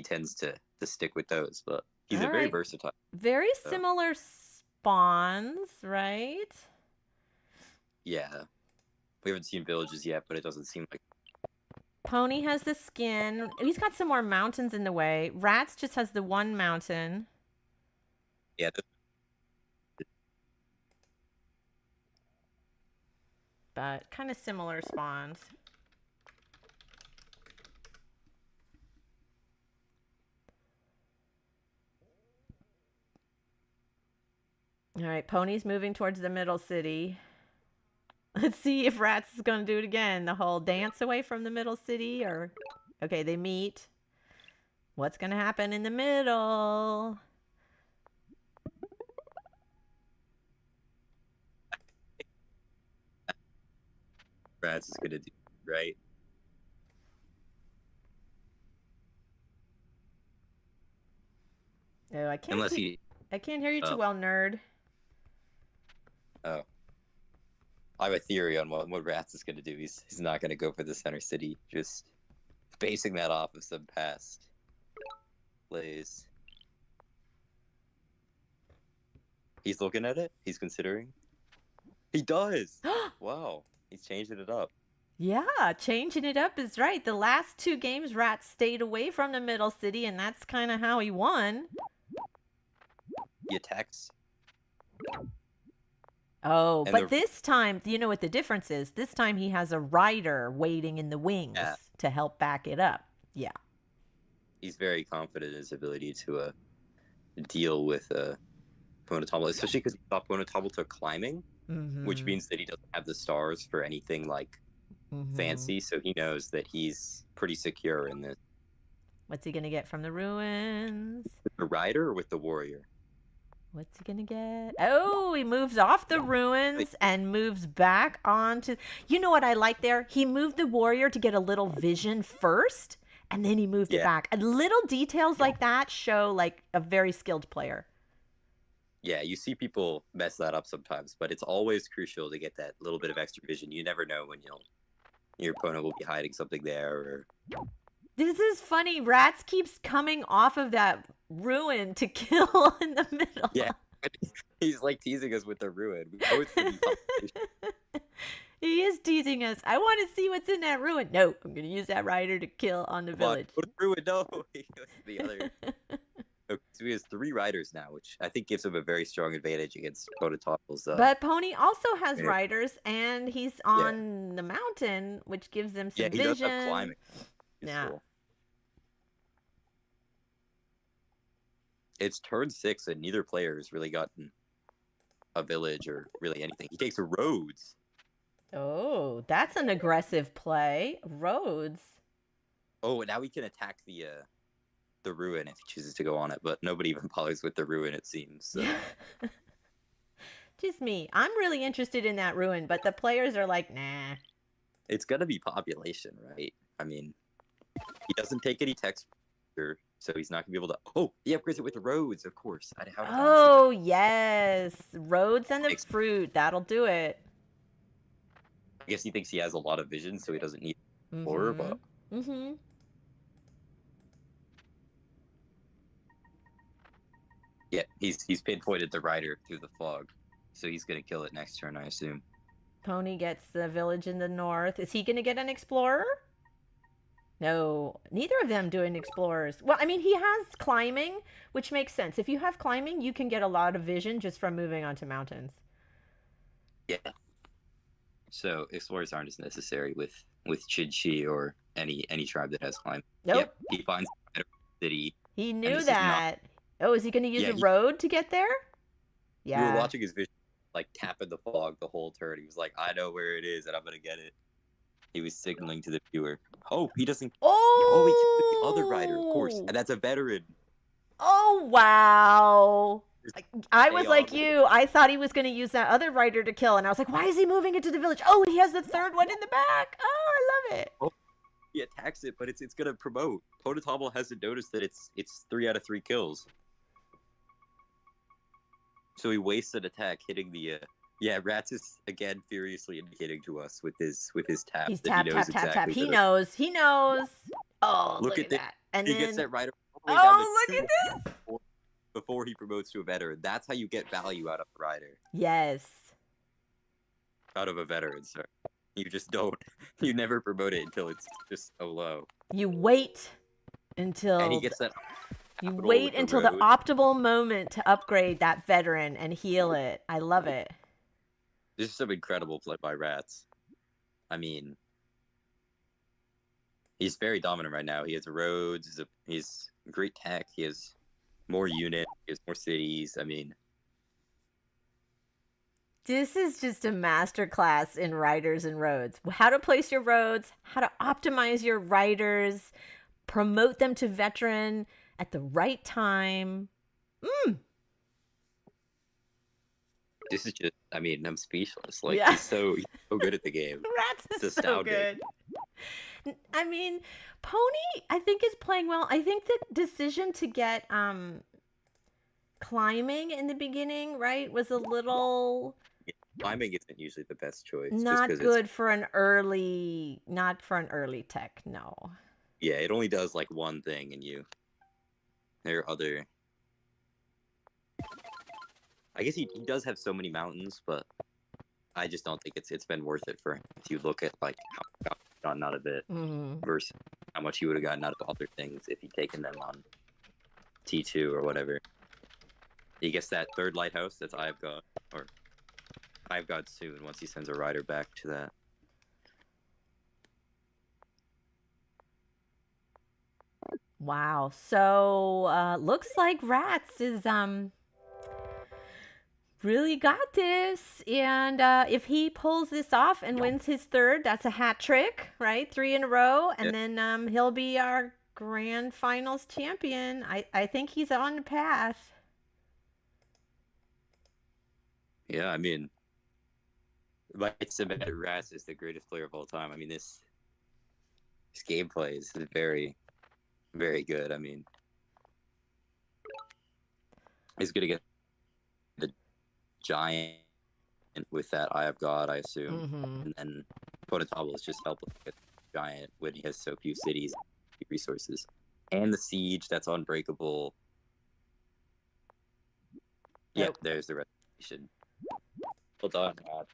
tends to stick with those. But he's a very versatile. Very similar spawns, right? Yeah, we haven't seen villages yet, but it doesn't seem like. Pony has the skin. He's got some more mountains in the way. Ratz just has the one mountain. Yeah. But kind of similar spawns. All right, Pony's moving towards the middle city. Let's see if Ratz is going to do it again. The whole dance away from the middle city, or... Okay, they meet. What's going to happen in the middle? Ratz is gonna do right. Oh, I can't. Unless I can't hear you too well, nerd. Oh, I have a theory on what Ratz is gonna do. He's not gonna go for the center city. Just basing that off of some past plays. He's looking at it. He's considering. He does. Wow. He's changing it up. Yeah, changing it up is right. The last two games, Ratz stayed away from the middle city, and that's kind of how he won. He attacks. Oh, but this time, you know what the difference is? This time he has a rider waiting in the wings to help back it up. Yeah. He's very confident in his ability to deal with Ponitamil, especially because he thought Ponitamil took climbing, which means that he doesn't have the stars for anything like fancy, so he knows that he's pretty secure in this. What's he gonna get from the ruins? With the rider or with the warrior? What's he gonna get? Oh, he moves off the ruins and moves back onto. You know what I like there? He moved the warrior to get a little vision first, and then he moved it back. And little details like that show like a very skilled player. Yeah, you see people mess that up sometimes, but it's always crucial to get that little bit of extra vision. You never know when your opponent will be hiding something there. Or... This is funny. Ratz keeps coming off of that ruin to kill in the middle. Yeah, he's like teasing us with the ruin. We know it's gonna be competition. He is teasing us. I want to see what's in that ruin. No, I'm going to use that rider to kill on the village. Go to the ruin, no. He goes to the other. So he has 3 riders now, which I think gives him a very strong advantage against Polytopia's. But Pony also has riders, and he's on the mountain, which gives him some vision. Yeah, he does have climbing. Yeah. Cool. It's turn 6, and neither player has really gotten a village or really anything. He takes roads. Oh, that's an aggressive play. Roads. Oh, and now he can attack the ruin if he chooses to go on it, but nobody even bothers with the ruin, it seems. So. Just me. I'm really interested in that ruin, but the players are like, nah. It's gonna be population, right? I mean, he doesn't take any text, so he's not gonna be able to. Oh, he upgrades it with the roads, of course. Oh yes, roads and the fruit. That'll do it. I guess he thinks he has a lot of vision, so he doesn't need more. But yeah, he's pinpointed the rider through the fog, so he's gonna kill it next turn, I assume. Pony gets the village in the north. Is he gonna get an explorer? No, neither of them doing explorers. Well, I mean, he has climbing, which makes sense. If you have climbing, you can get a lot of vision just from moving onto mountains. Yeah. So explorers aren't as necessary with Chinchi or any tribe that has climbing. Nope. Yep, he finds a city. He knew that. Oh, is he going to use a road to get there? Yeah. We were watching his vision, like tapping the fog the whole turn. He was like, "I know where it is, and I'm gonna get it." He was signaling to the viewer. Oh, he doesn't. Oh, he took the other rider, of course, and that's a veteran. Oh wow! I was like you. I thought he was going to use that other rider to kill, and I was like, "Why is he moving into the village?" Oh, he has the third one in the back. Oh, I love it. Oh, he attacks it, but it's gonna promote. Polytopia hasn't noticed that it's 3 out of 3 kills. So he wastes an attack hitting the. Yeah, Ratz is again furiously indicating to us with his tap. He's that tap. He knows. He knows. Oh, look at that. And he then gets that rider. Oh, look at this! Before he promotes to a veteran. That's how you get value out of a rider. Yes. Out of a veteran, sir. You just don't. You never promote it until it's just so low. You wait until. And he gets that. You wait until the optimal moment to upgrade that veteran and heal it. I love it. This is some incredible play by Ratz. I mean, he's very dominant right now. He has roads. He's great tech. He has more units. He has more cities. I mean, this is just a masterclass in riders and roads. How to place your roads, how to optimize your riders, promote them to veteran at the right time. This is just, I mean, I'm speechless. Like, he's so good at the game. Ratz is so good. I mean, Pony, I think, is playing well. I think the decision to get climbing in the beginning, right, was a little... Yeah, climbing isn't usually the best choice. Not good for an early... Not for an early tech, no. Yeah, it only does, like, one thing, and there are other... I guess he does have so many mountains, but I just don't think it's been worth it for him. If you look at like how he got gotten out of it versus how much he would have gotten out of other things if he'd taken them on T2 or whatever. He gets that third lighthouse that's I've got soon once he sends a rider back to that. Wow. So looks like Ratz is really got this, and if he pulls this off and wins his third, that's a hat trick, right? 3 in a row, and then he'll be our grand finals champion. I think he's on the path. Yeah, I mean, might submit Ratz is the greatest player of all time. I mean, this gameplay is very, very good. I mean, he's gonna get the giant with that Eye of God, I assume, and then Polytopia is just helpless with the giant when he has so few cities, few resources, and the siege that's unbreakable. Yep, there's the reputation. Well done, Rod.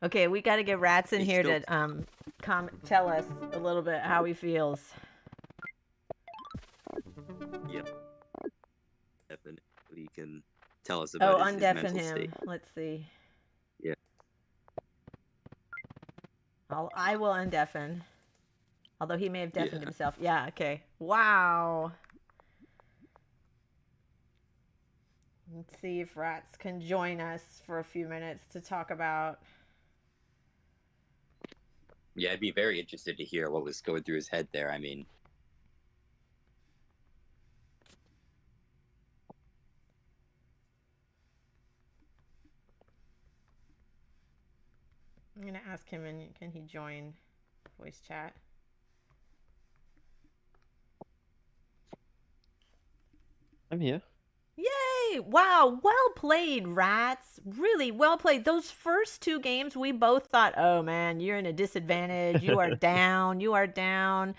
Okay, we got to get Ratz in He's here still- to tell us a little bit how he feels. Yep. Definitely he can tell us about his undeafen mental him. state. Let's see. Yeah. I will undeafen. Although he may have deafened Yeah. himself. Yeah, okay. Wow. Let's see if Ratz can join us for a few minutes to talk about. Yeah, I'd be very interested to hear what was going through his head there. I mean, I'm going to ask him, and can he join voice chat? I'm here. Yay! Wow, well played, Ratz. Really well played. Those first two games, we both thought, oh man, you're in a disadvantage. You are down. You are down.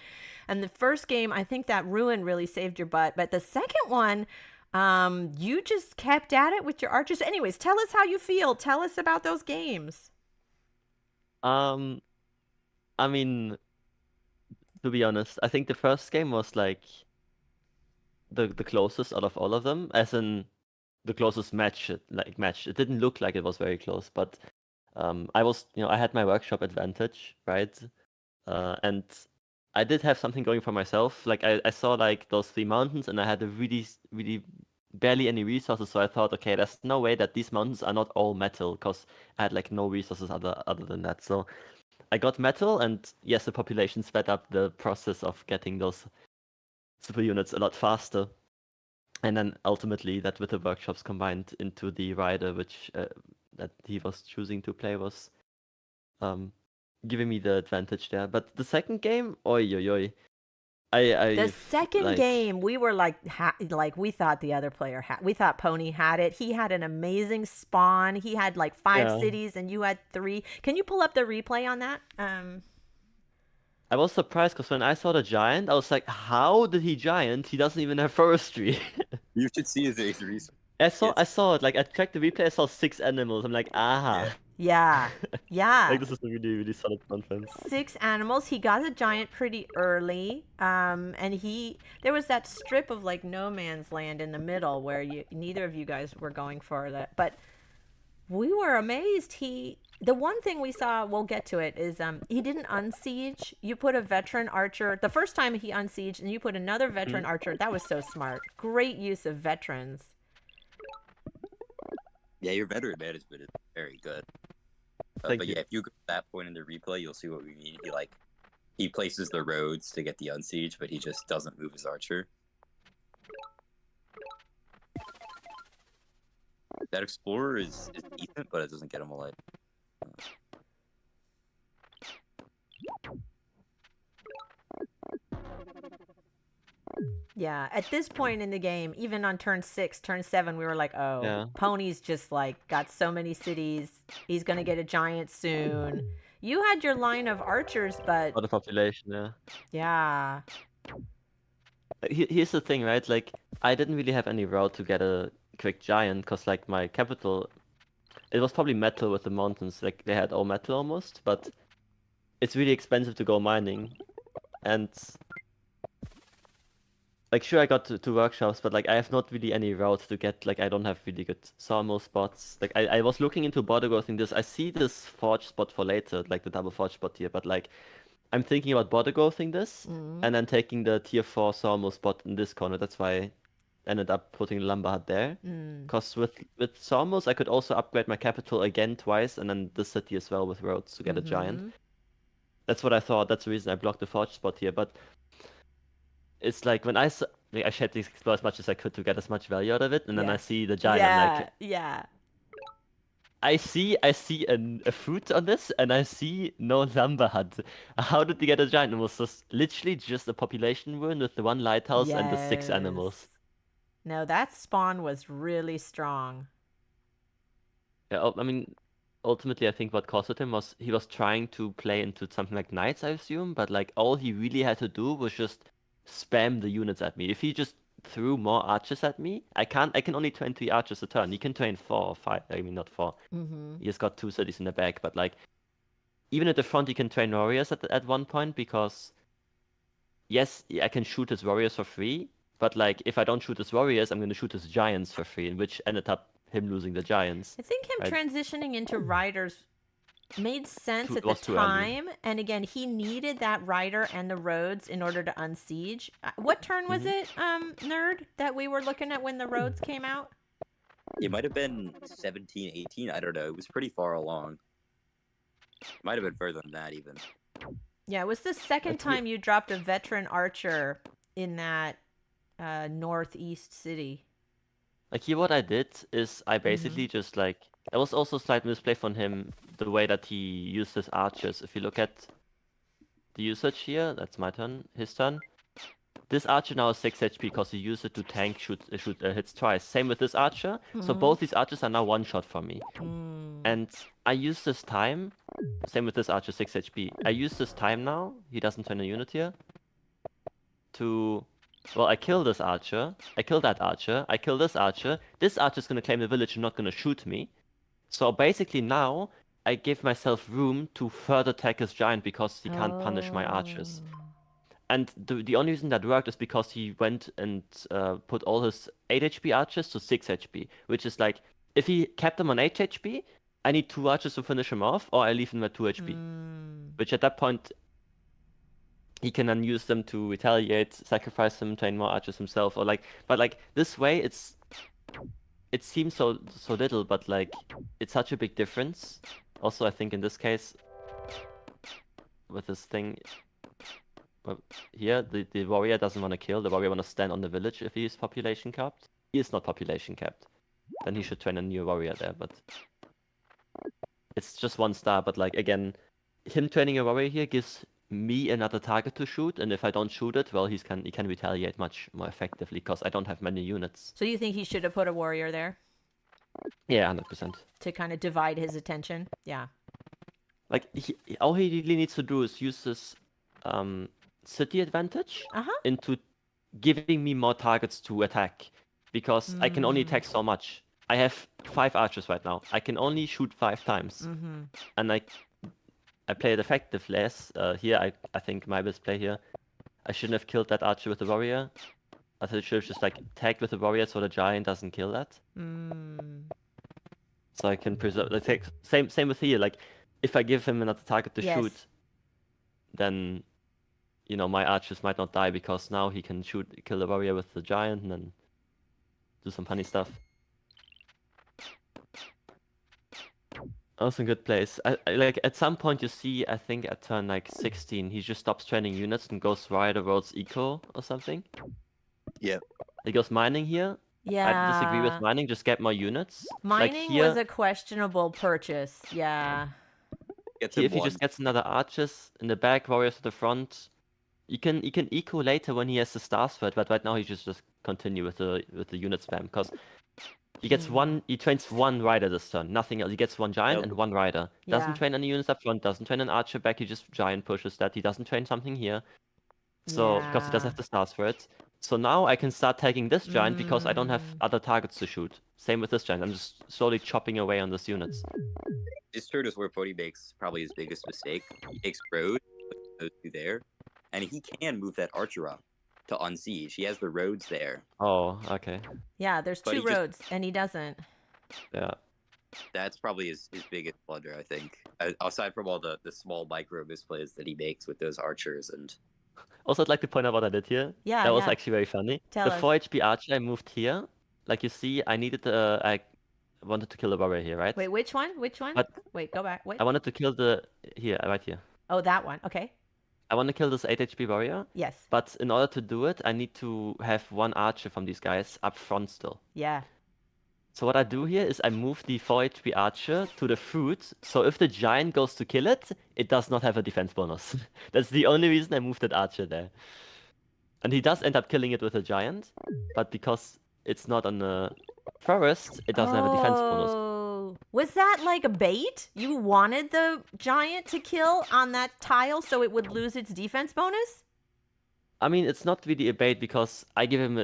And the first game, I think that ruin really saved your butt. But the second one, you just kept at it with your archers. Anyways, tell us how you feel. Tell us about those games. I mean, to be honest, I think the first game was like the closest out of all of them, as in the closest match. It didn't look like it was very close, but I was, I had my workshop advantage, right? And I did have something going for myself. Like I saw like those 3 mountains, and I had a really, really barely any resources. So I thought, okay, there's no way that these mountains are not all metal, because I had like no resources other than that. So I got metal, and yes, the population sped up the process of getting those super units a lot faster. And then ultimately, that with the workshops combined into the rider, which that he was choosing to play, was giving me the advantage there. But the second game, oi oi oi. The second game, we were like we thought the other player had. We thought Pony had it. He had an amazing spawn. He had like 5 cities, and you had 3. Can you pull up the replay on that? I was surprised because when I saw the giant, I was like, "How did he giant? He doesn't even have forestry." you should see his resource. I saw it. Like I checked the replay, I saw 6 animals. I'm like, aha. Yeah. Like this is a really, really solid content. 6 animals. He got a giant pretty early. And there was that strip of like no man's land in the middle where neither of you guys were going for that. But we were amazed. The one thing we saw, we'll get to it, is he didn't unsiege. You put a veteran archer. The first time he unsieged, and you put another veteran archer. That was so smart. Great use of veterans. Yeah, your veteran management is very good. Thank but you. yeah, if you go to that point in the replay, you'll see what we mean. He places the roads to get the unsiege, but he just doesn't move his archer. That explorer is decent, but it doesn't get him alive. Yeah, at this point in the game, even on turn 6, turn 7, we were like, oh, Yeah. Pony's just like got so many cities. He's going to get a giant soon. You had your line of archers, but For the population, yeah. yeah. Here's the thing, right? Like, I didn't really have any route to get a quick giant, because like my capital, it was probably metal with the mountains. Like they had all metal almost, but it's really expensive to go mining. And like, sure, I got to workshops, but like I have not really any route to get, like I don't have really good sawmill spots. Like I was looking into border growthing this. I see this forge spot for later, like the double forge spot here, but like I'm thinking about border growthing this and then taking the tier 4 sawmill spot in this corner. That's why I ended up putting the lumber hut there. Because with sawmills, I could also upgrade my capital again twice, and then this city as well with roads to get a giant. That's what I thought. That's the reason I blocked the forge spot here. But it's like when I tried to explore as much as I could to get as much value out of it, and then I see the giant. I'm like, Yeah. I see a fruit on this, and I see no lumber hut. How did they get a giant? It was literally just a population ruin with the one lighthouse and the 6 animals. No, that spawn was really strong. Yeah, I mean, ultimately, I think what caused him was he was trying to play into something like knights, I assume, but like all he really had to do was just spam the units at me. If he just threw more archers at me, I can only train 3 archers a turn. He can train 4 or 5. I mean, not 4. Mm-hmm. He has got 2 cities in the back, but like even at the front, he can train warriors at one point because yes, I can shoot his warriors for free, but like if I don't shoot his warriors, I'm going to shoot his giants for free, which ended up him losing the giants. I think him right? transitioning into riders made sense at the was too early. time. And again, he needed that rider and the roads in order to unsiege. What turn was it, Nerd, that we were looking at when the roads came out? It might have been 17, 18. I don't know. It was pretty far along. Might have been further than that even. Yeah, it was the second time you dropped a veteran archer in that northeast city. Like here, what I did is I basically just like it was also a slight misplay from him the way that he used his archers. If you look at the usage here, that's my turn, his turn. This archer now is 6 HP because he used it to tank hits twice. Same with this archer. So both these archers are now 1-shot for me. And I use this time. Same with this archer, 6 HP. I use this time now. He doesn't turn a unit here. Well, I kill this archer. I kill that archer. I kill this archer. This archer is going to claim the village and not going to shoot me. So basically now I give myself room to further attack his giant because he can't punish my archers. And the only reason that worked is because he went and put all his 8 HP archers to 6 HP, which is like, if he kept them on 8 HP, I need 2 archers to finish him off, or I leave him at 2 HP. Which at that point, he can then use them to retaliate, sacrifice them, train more archers himself, or like, but like this way, it seems so little, but like it's such a big difference. Also, I think in this case, with this thing. But here, the warrior doesn't want to kill. The warrior want to stand on the village if he is population capped. He is not population capped. Then he should train a new warrior there, but it's just 1 star. But like again, him training a warrior here gives me another target to shoot, and if I don't shoot it, well, he can retaliate much more effectively because I don't have many units. So you think he should have put a warrior there? Yeah, 100%. To kind of divide his attention? Yeah. Like all he really needs to do is use this city advantage into giving me more targets to attack, because I can only attack so much. I have 5 archers right now. I can only shoot 5 times, and I play it effective less. Here, I think my best play here. I shouldn't have killed that archer with the warrior. I should have just like tagged with the warrior so the giant doesn't kill that. So I can preserve. Like, same with here. Like if I give him another target to shoot, then you know my archers might not die because now he can kill the warrior with the giant and then do some funny stuff. Also in good place. I like at some point you see, I think at turn like 16, he just stops training units and goes rider roads eco or something. Yep. He goes mining here. Yeah. I disagree with mining. Just get more units. Mining like here, was a questionable purchase. Yeah. If he just gets another archers in the back, warriors at the front, you can eco later when he has the stars for it. But right now he just continue with the unit spam because he gets he trains 1 rider this turn, nothing else. He gets 1 giant and 1 rider. Doesn't train any units up front. Doesn't train an archer back. He just giant pushes that. He doesn't train something here. So because he doesn't have the stars for it. So now I can start tagging this giant because I don't have other targets to shoot. Same with this giant. I'm just slowly chopping away on these units. This turn is where Pony makes probably his biggest mistake. He takes road, puts those 2 there, and he can move that archer up to unsiege. He has the roads there. Oh, okay. Yeah, there's But 2 he just- roads, and he doesn't. Yeah. That's probably his biggest blunder, I think. Aside from all the small micro misplays that he makes with those archers and. Also, I'd like to point out what I did here. Yeah, that was yeah. actually very funny. Tell the us. 4 HP archer I moved here. Like you see, I wanted to kill the warrior here, right? Wait, which one? Which one? But- Wait, go back. Wait. I wanted to kill right here. Oh, that one. Okay. I want to kill this 8 HP warrior, Yes. but in order to do it, I need to have 1 archer from these guys up front still. Yeah. So what I do here is I move the 4 HP archer to the fruit, so if the giant goes to kill it, it does not have a defense bonus. That's the only reason I moved that archer there. And he does end up killing it with a giant, but because it's not on the forest, it doesn't have a defense bonus. Oh, was that like a bait? You wanted the giant to kill on that tile so it would lose its defense bonus? I mean, it's not really a bait because I give him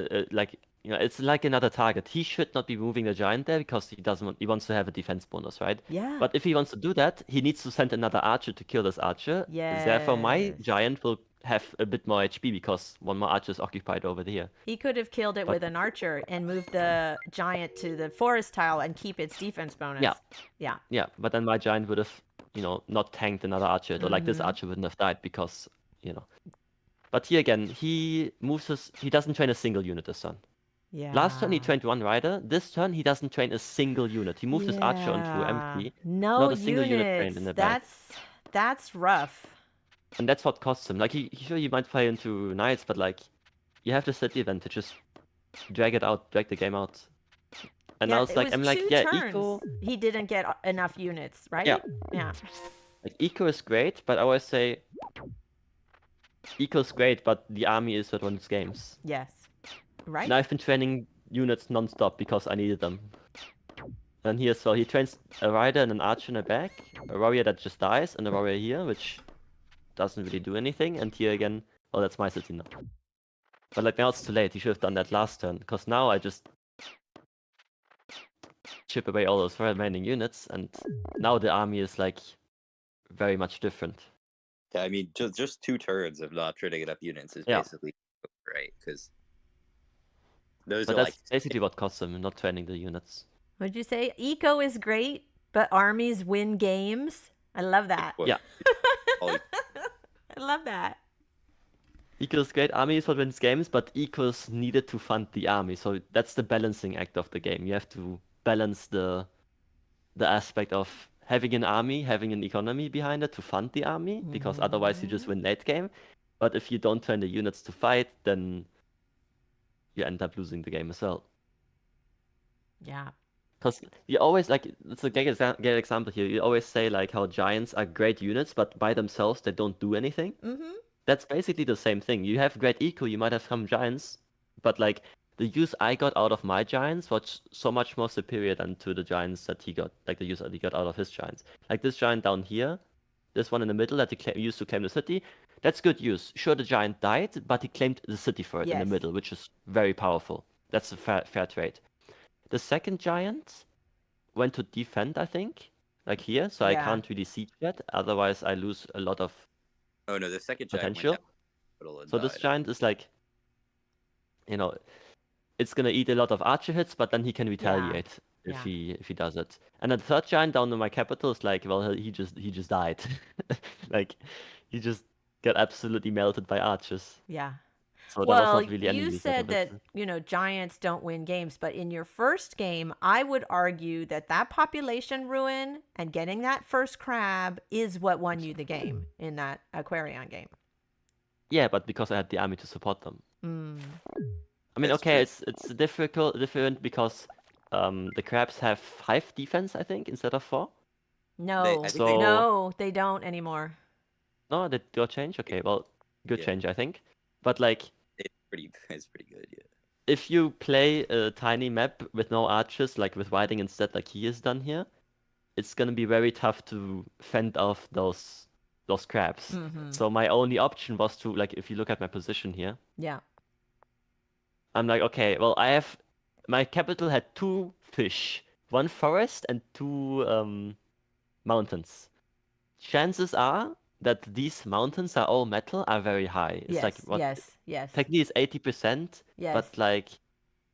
it's like another target. He should not be moving the giant there because he wants to have a defense bonus, right? Yeah. But if he wants to do that, he needs to send another archer to kill this archer. Therefore, my Yes. giant will have a bit more HP because one more archer is occupied over here. He could have killed it But- with an archer and moved the giant to the forest tile and keep its defense bonus. Yeah. Yeah. Yeah, but then my giant would have, not tanked another archer, or like this Mhm. archer wouldn't have died because, But here again, he doesn't train a single unit this turn. Yeah. Last turn he trained one rider. This turn he doesn't train a single unit. He moved his archer onto empty. No Not a single unit units. trained in the back. That's rough. And that's what costs him. Like he might play into knights, but like you have to set the advantage. Just drag the game out. And Yeah, I was it like, I'm like, two yeah, turns. eco. He didn't get enough units, right? Yeah. Yeah. Like eco is great, but I always say eco is great, but the army is what wins games. Yes. Right? And I've been training units non-stop because I needed them. And here as well, he trains a rider and an archer in the back, a warrior that just dies, and a warrior here, which doesn't really do anything. And here again, well, that's my city now. But like now it's too late. He should have done that last turn, because now I just chip away all those remaining units, and now the army is like very much different. Yeah, I mean, just 2 turns of not training enough units is Yeah. basically right, because those But are that's basically what costs him, not training the units. What'd you say? Eco is great, but armies win games. I love that. Well, Yeah. Poly- I love that. Equals great, army is what wins games, but equals needed to fund the army. So that's the balancing act of the game. You have to balance the aspect of having an army, having an economy behind it to fund the army, because otherwise you just win late game. But if you don't train the units to fight, then you end up losing the game as well. Yeah. Because you always, like, it's a great example here. You always say, like, how giants are great units, but by themselves, they don't do anything. Mm-hmm. That's basically the same thing. You have great eco, you might have some giants, but, like, the use I got out of my giants was so much more superior than to the giants that he got, like, the use that he got out of his giants. Like, this giant down here, this one in the middle that he used to claim the city, that's good use. Sure, the giant died, but he claimed the city for it in the Yes. middle, which is very powerful. That's a fair trade. The second giant went to defend, I think, like here, so I Yeah. can't really siege yet. Otherwise, I lose a lot of Oh no, the second giant potential. went down the hospital and So this died. giant is like, it's gonna eat a lot of archer hits, but then he can retaliate if he does it. And then the third giant down in my capital is like, well, he just died. Like, he just got absolutely melted by archers. Yeah. So that Well, was not really any you use out said of that, it. giants don't win games, but in your first game, I would argue that population ruin and getting that first crab is what won you the game in that Aquarion game. Yeah, but because I had the army to support them. Mm. I mean, That's okay, true. it's different because the crabs have 5 defense, I think, instead of 4. No, I think So- no, they don't anymore. No, did your change? Okay, well, good Yeah. change, I think. But like, It's pretty good, yeah. if you play a tiny map with no archers, like with whiting instead, like he has done here, it's gonna be very tough to fend off those crabs. Mhm. So my only option was to, like, if you look at my position here, Yeah. I'm like, okay, well, my capital had 2 fish, 1 forest and 2 mountains. Chances are that these mountains are all metal are very high. It's Yes. like what Yes. technically it's 80%, Yes. but like,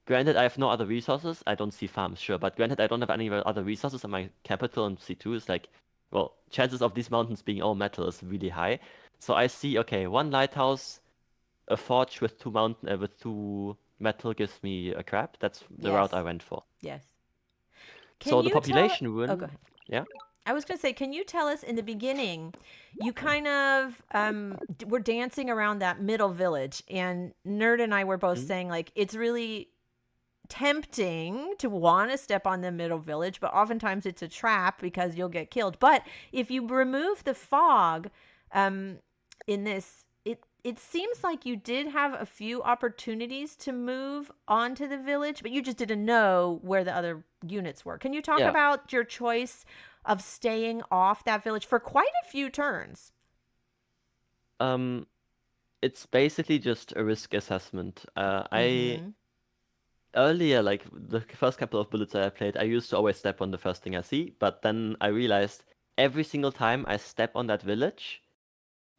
granted I have no other resources. I don't see farms, sure, but granted I don't have any other resources, and my capital in C2 is like, well, chances of these mountains being all metal is really high. So I see, okay, 1 lighthouse, a forge with 2 metal gives me a crab. That's the route I Yes. went for. Yes. So the you tell- population ruin. Oh, go ahead. Yeah. I was going to say, can you tell us in the beginning, you kind of were dancing around that middle village, and Nerd and I were both saying, like, it's really tempting to want to step on the middle village, but oftentimes it's a trap because you'll get killed. But if you remove the fog in this, it seems like you did have a few opportunities to move onto the village, but you just didn't know where the other units were. Can you talk about your choice of staying off that village for quite a few turns? It's basically just a risk assessment. I earlier, like the first couple of bullets that I played, I used to always step on the first thing I see, but then I realized every single time I step on that village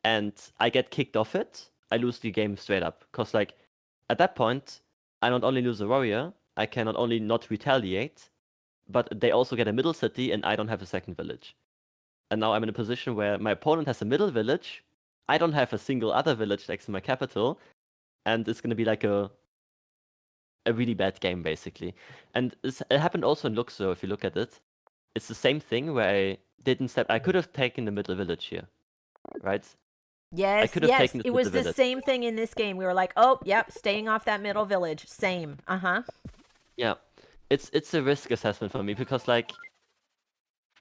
and I get kicked off it, I lose the game straight up. Because like at that point, I not only lose a warrior, I can not only not retaliate, but they also get a middle city and I don't have a second village. And now I'm in a position where my opponent has a middle village, I don't have a single other village next to my capital, and it's going to be like a really bad game, basically. And it happened also in Luxidoor, if you look at it. It's the same thing where I didn't step. I could have taken the middle village here, right? Yes, could have taken it was the village. same thing in this game. We were like, oh, yep, staying off that middle village. Same. Yeah, it's a risk assessment for me because like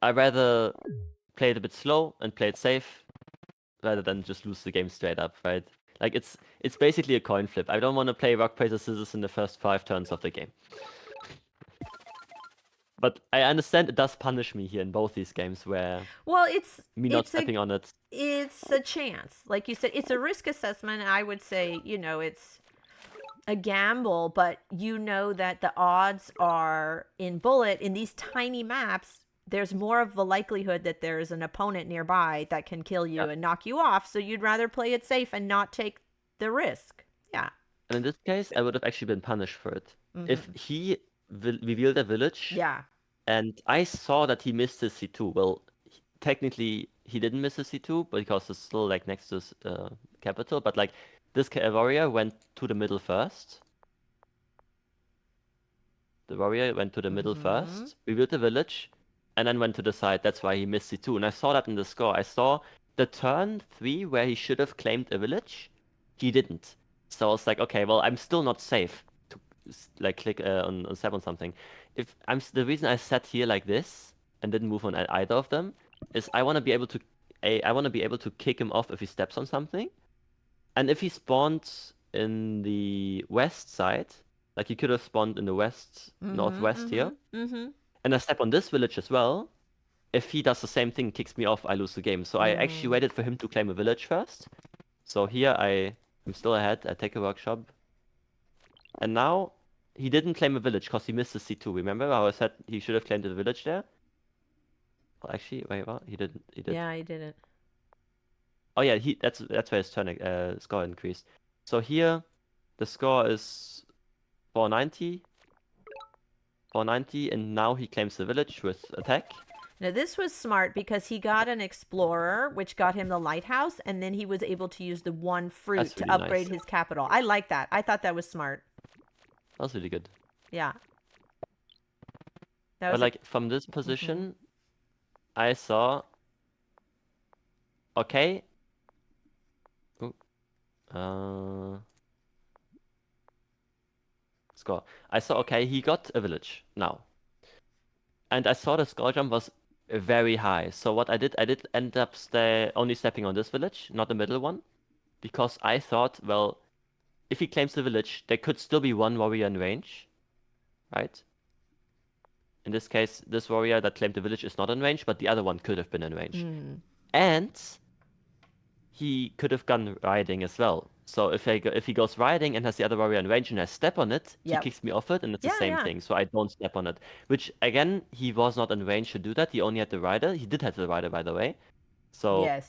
I rather play it a bit slow and play it safe rather than just lose the game straight up, right? Like it's basically a coin flip. I don't want to play rock paper scissors in the first 5 turns of the game. But I understand it does punish me here in both these games where me not stepping on it. It's a chance. Like you said, it's a risk assessment. I would say, it's a gamble, but you know that the odds are in Bullet, in these tiny maps, there's more of a likelihood that there's an opponent nearby that can kill you and knock you off. So you'd rather play it safe and not take the risk. Yeah. And in this case, I would have actually been punished for it. If he revealed a village, and I saw that he missed his C2. Well, technically he didn't miss his C2 because it's still like next to his capital. But like this warrior went to the middle first. The warrior went to the middle first, revealed the village, and then went to the side. That's why he missed C2. And I saw that in the score. I saw the turn 3 where he should have claimed a village. He didn't. So I was like, okay, well, I'm still not safe to like click on step on something. If the reason I sat here like this and didn't move on either of them is I want to be able to kick him off if he steps on something, and if he spawned in the west side, like he could have spawned in the west northwest here, and I step on this village as well. If he does the same thing, kicks me off, I lose the game. So I actually waited for him to claim a village first. So here I'm still ahead. I take a workshop, and now. He didn't claim a village because he missed the C2. Remember how I said he should have claimed a village there? Well, actually, wait, what? He didn't. He did. Yeah, he didn't. Oh yeah, that's where his turn score increased. So here, the score is 490, and now he claims the village with attack. Now this was smart because he got an explorer, which got him the lighthouse, and then he was able to use the 1 fruit to upgrade his capital. I like that. I thought that was smart. That was really good. Yeah. But like from this position, I saw. Okay. Score. I saw. Okay, he got a village now, and I saw the score jump was very high. So what I did end up only stepping on this village, not the middle one, because I thought, well. If he claims the village, there could still be 1 warrior in range, right? In this case, this warrior that claimed the village is not in range, but the other one could have been in range. And he could have gone riding as well. So if he goes riding and has the other warrior in range and I step on it, he kicks me off it, and it's the same thing. So I don't step on it. Which, again, he was not in range to do that. He only had the rider. He did have the rider, by the way. So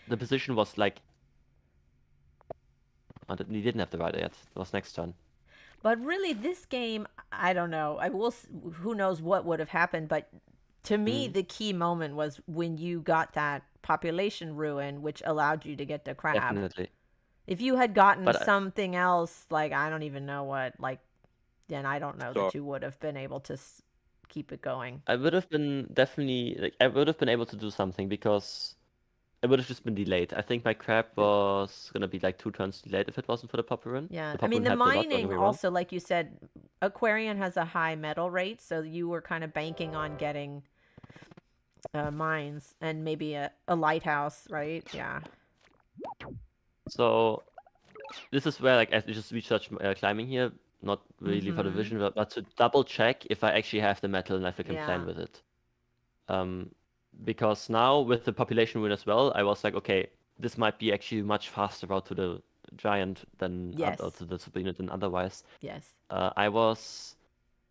the position was like... He didn't have the rider yet. It was next turn. But really, this game, I don't know. Who knows what would have happened? But to me, the key moment was when you got that population ruin, which allowed you to get the crab. Definitely. If you had gotten something else, like I don't even know what, like, then I don't know that you would have been able to keep it going. I would have been able to do something because it would have just been delayed. I think my crab was gonna be like 2 turns delayed if it wasn't for the Popper Run. Yeah, The I Popper mean Run the helped a lot, don't get mining me wrong. also, like you said, Aquarion has a high metal rate, so you were kind of banking on getting mines and maybe a lighthouse, right? Yeah. So this is where like I just researched climbing here, not really for the Mhm. vision, but to double check if I actually have the metal and if I can plan Yeah. with it. Because now with the population win as well, I was like, okay, this might be actually much faster route to the giant than Yes. to the super unit than otherwise. Yes. I was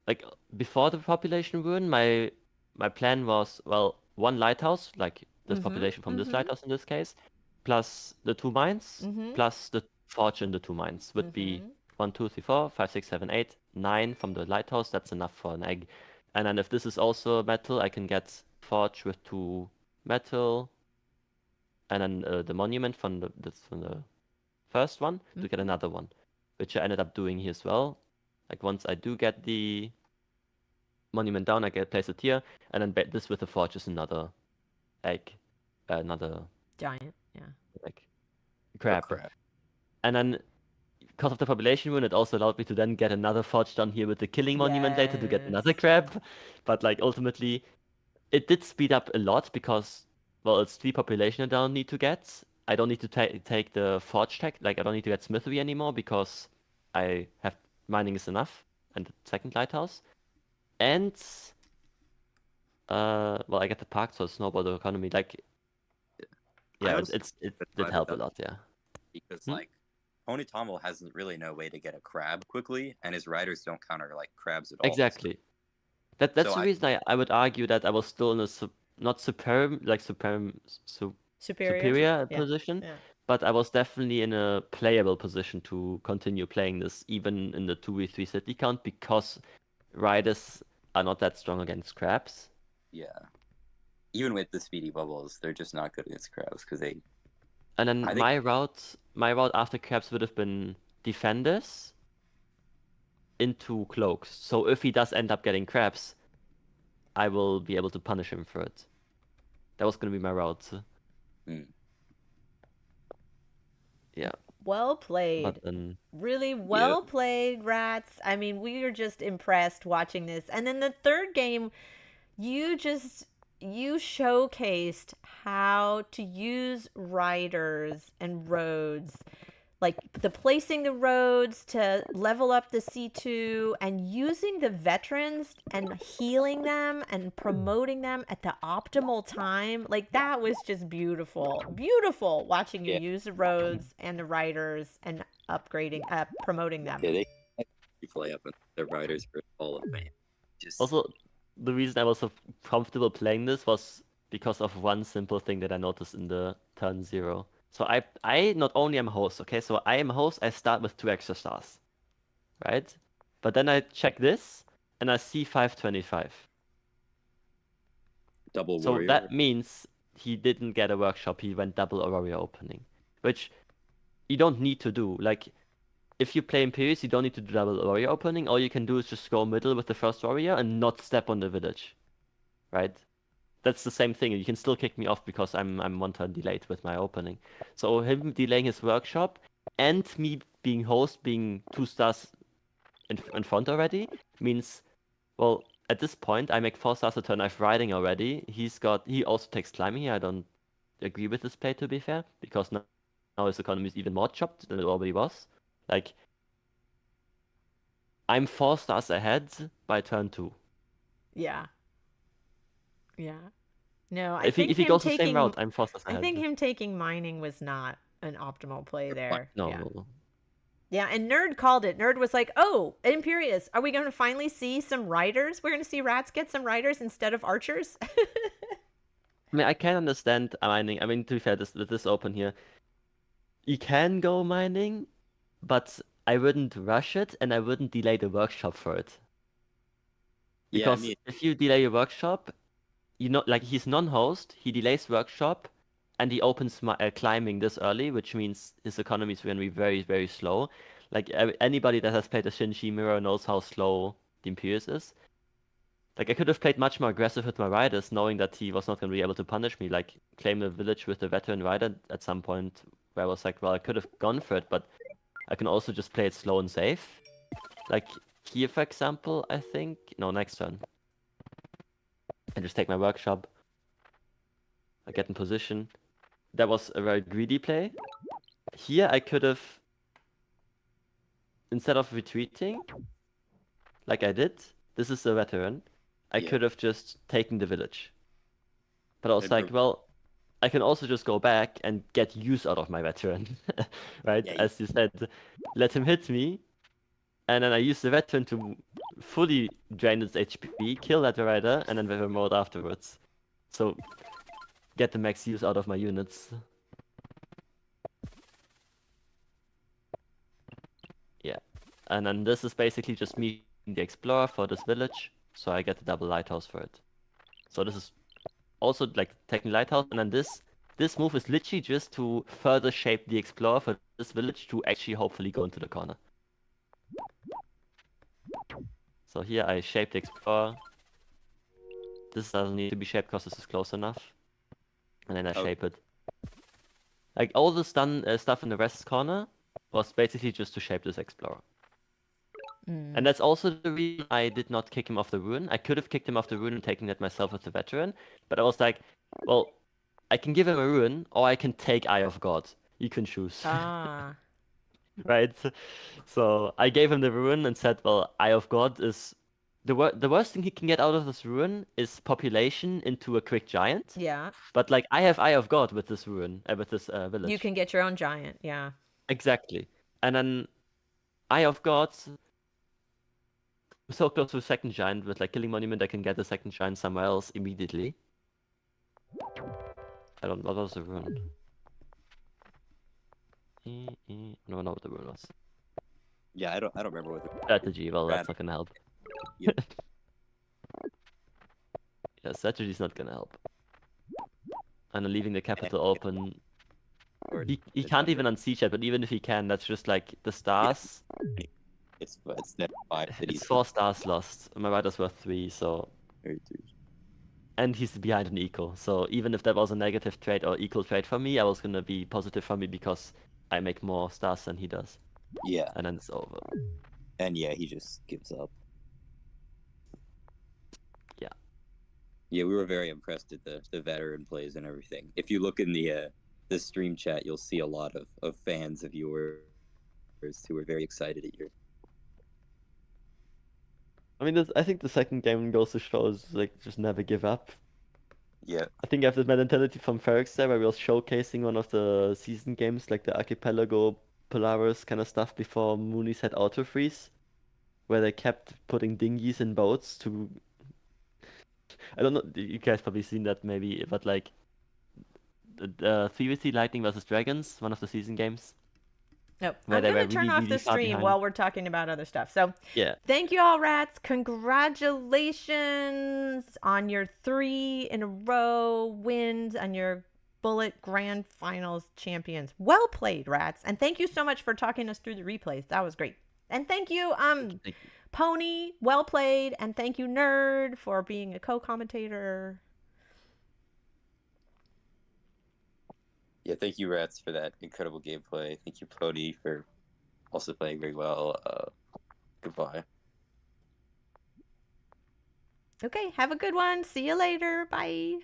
like before the population ruin, my plan was, well, 1 lighthouse, like this population from this lighthouse in this case, plus the 2 mines, plus the forge in the 2 mines would be 1, 2, 3, 4, 5, 6, 7, 8, 9 from the lighthouse. That's enough for an egg. And then if this is also metal, I can get forge with 2 metal, and then the monument from the first one to get another one, which I ended up doing here as well. Like once I do get the monument down, I get place it here, and then this with the forge is another egg, another Giant. Yeah. like A crab. crab. And then because of the population rune, it also allowed me to then get another forge done here with the killing monument later to get another crab. But like ultimately, it did speed up a lot because, well, it's 3 population I don't need to get. I don't need to take the forge tech, like I don't need to get smithery anymore because I have mining is enough and the second lighthouse. And well, I get the park, so snowball the economy. Like, yeah, it did help a lot, yeah. Because like Ponitamil has really no way to get a crab quickly, and his riders don't counter like crabs at all. Exactly. That's So the reason I would argue that I was still in a superior Yeah. position, Yeah. but I was definitely in a playable position to continue playing this even in the 2v3 city count because riders are not that strong against crabs. Yeah. Even with the speedy bubbles, they're just not good against crabs because they. And then my route after crabs would have been defenders into cloaks. So if he does end up getting crabs, I will be able to punish him for it. That was going to be my route. Yeah. Well played. But then, really well played, Rats. I mean, we were just impressed watching this. And then the third game, you showcased how to use riders and roads, like the placing the roads to level up the C2 and using the veterans and healing them and promoting them at the optimal time. Like that was just beautiful watching you use the roads and the riders and promoting them. Yeah, they play up with their riders for all of Fame. Also, the reason I was so comfortable playing this was because of one simple thing that I noticed in the turn 0. So I not only am host, okay? So I am host, I start with 2 extra stars, right? But then I check this, and I see 525. Double so warrior. That means he didn't get a workshop, he went double warrior opening. Which you don't need to do. Like, if you play Imperius, you don't need to do double warrior opening. All you can do is just go middle with the first warrior and not step on the village, right? That's the same thing. You can still kick me off because I'm 1 turn delayed with my opening. So him delaying his workshop and me being host, being 2 stars in front already, means, well, at this point I make 4 stars a turn. I've riding already. He also takes climbing here. I don't agree with this play, to be fair, because now his economy is even more chopped than it already was. Like, I'm 4 stars ahead by turn 2. Yeah. No, If he goes the same route, I'm 4 stars ahead. I think him taking mining was not an optimal play there. No. Yeah, and Nerd called it. Nerd was like, "Oh, Imperius, are we going to finally see some riders? We're going to see Rats get some riders instead of archers?" I mean, I can understand mining. I mean, to be fair, this open here, you can go mining, but I wouldn't rush it, and I wouldn't delay the workshop for it. Because if you delay a workshop, like he's non-host, he delays workshop, and he opens climbing this early, which means his economy is going to be very, very slow. Like anybody that has played a Shinji Mirror knows how slow the Imperius is. Like I could have played much more aggressive with my riders, knowing that he was not going to be able to punish me. Like claim a village with a veteran rider at some point, where I was like, well, I could have gone for it, but I can also just play it slow and safe. Like here, for example, I think no, next turn. And just take my workshop. I get in position. That was a very greedy play. Here I could have, instead of retreating, like I did, this is a veteran, I Yeah. could have just taken the village. But I was And like, from- well, I can also just go back and get use out of my veteran, right? Yeah, As you said, let him hit me, and then I use the veteran to fully drain its HP, kill that rider, and then remote afterwards. So get the max use out of my units. Yeah, and then this is basically just me the explorer for this village, so I get the double lighthouse for it. So this is also like taking lighthouse, and then this move is literally just to further shape the explorer for this village to actually hopefully go into the corner. So here I shape the explorer. This doesn't need to be shaped because this is close enough. And then I Okay. shape it. Like all the stuff in the west corner was basically just to shape this explorer. And that's also the reason I did not kick him off the ruin. I could have kicked him off the ruin and taken that myself as a veteran, but I was like, well, I can give him a ruin, or I can take Eye of God. You can choose. Ah. Right? So I gave him the ruin and said, well, Eye of God is... The worst thing he can get out of this ruin is population into a quick giant. Yeah. But like, I have Eye of God with this ruin, with this village. You can get your own giant. Yeah. Exactly. And then Eye of God... so close to a second giant with like killing monument, I can get the second giant somewhere else immediately. I don't know what was the rune. I don't know what the rune was. Yeah, I don't remember what the Strategy, well that's not gonna help. Yep. Yeah, strategy's not gonna help. And then leaving the capital open. or He can't even unsiege it, but even if he can, that's just like the stars. it's net 5 cities. It's 4 stars lost. My riders were 3, so. And he's behind an eco, so even if that was a negative trade or equal trade for me, I was gonna be positive for me because I make more stars than he does. Yeah, And then it's over. and yeah, he just gives up. Yeah. Yeah, we were very impressed at the veteran plays and everything. If you look in the stream chat, you'll see a lot of fans of yours who are very excited at your. I mean, I think the second game goes to show is like just never give up. Yeah. I think I have this mentality from Ferrex there where we were showcasing one of the season games, like the Archipelago Polaris kind of stuff before Moonies had auto freeze, where they kept putting dinghies in boats to. I don't know, you guys probably seen that maybe, but like the 3v3 Lightning vs Dragons, one of the season games. Nope. Where I'm they going were to turn really, off really the far stream behind. while we're talking about other stuff. So, Yeah. thank you all, Rats. Congratulations on your 3 in a row wins and your Bullet Grand Finals champions. Well played, Rats. And thank you so much for talking us through the replays. That was great. And thank you, Thank you. Pony. Well played. And thank you, Nerd, for being a co-commentator. Yeah, thank you, Ratz, for that incredible gameplay. Thank you, Pony, for also playing very well. Goodbye. Okay, have a good one. See you later. Bye.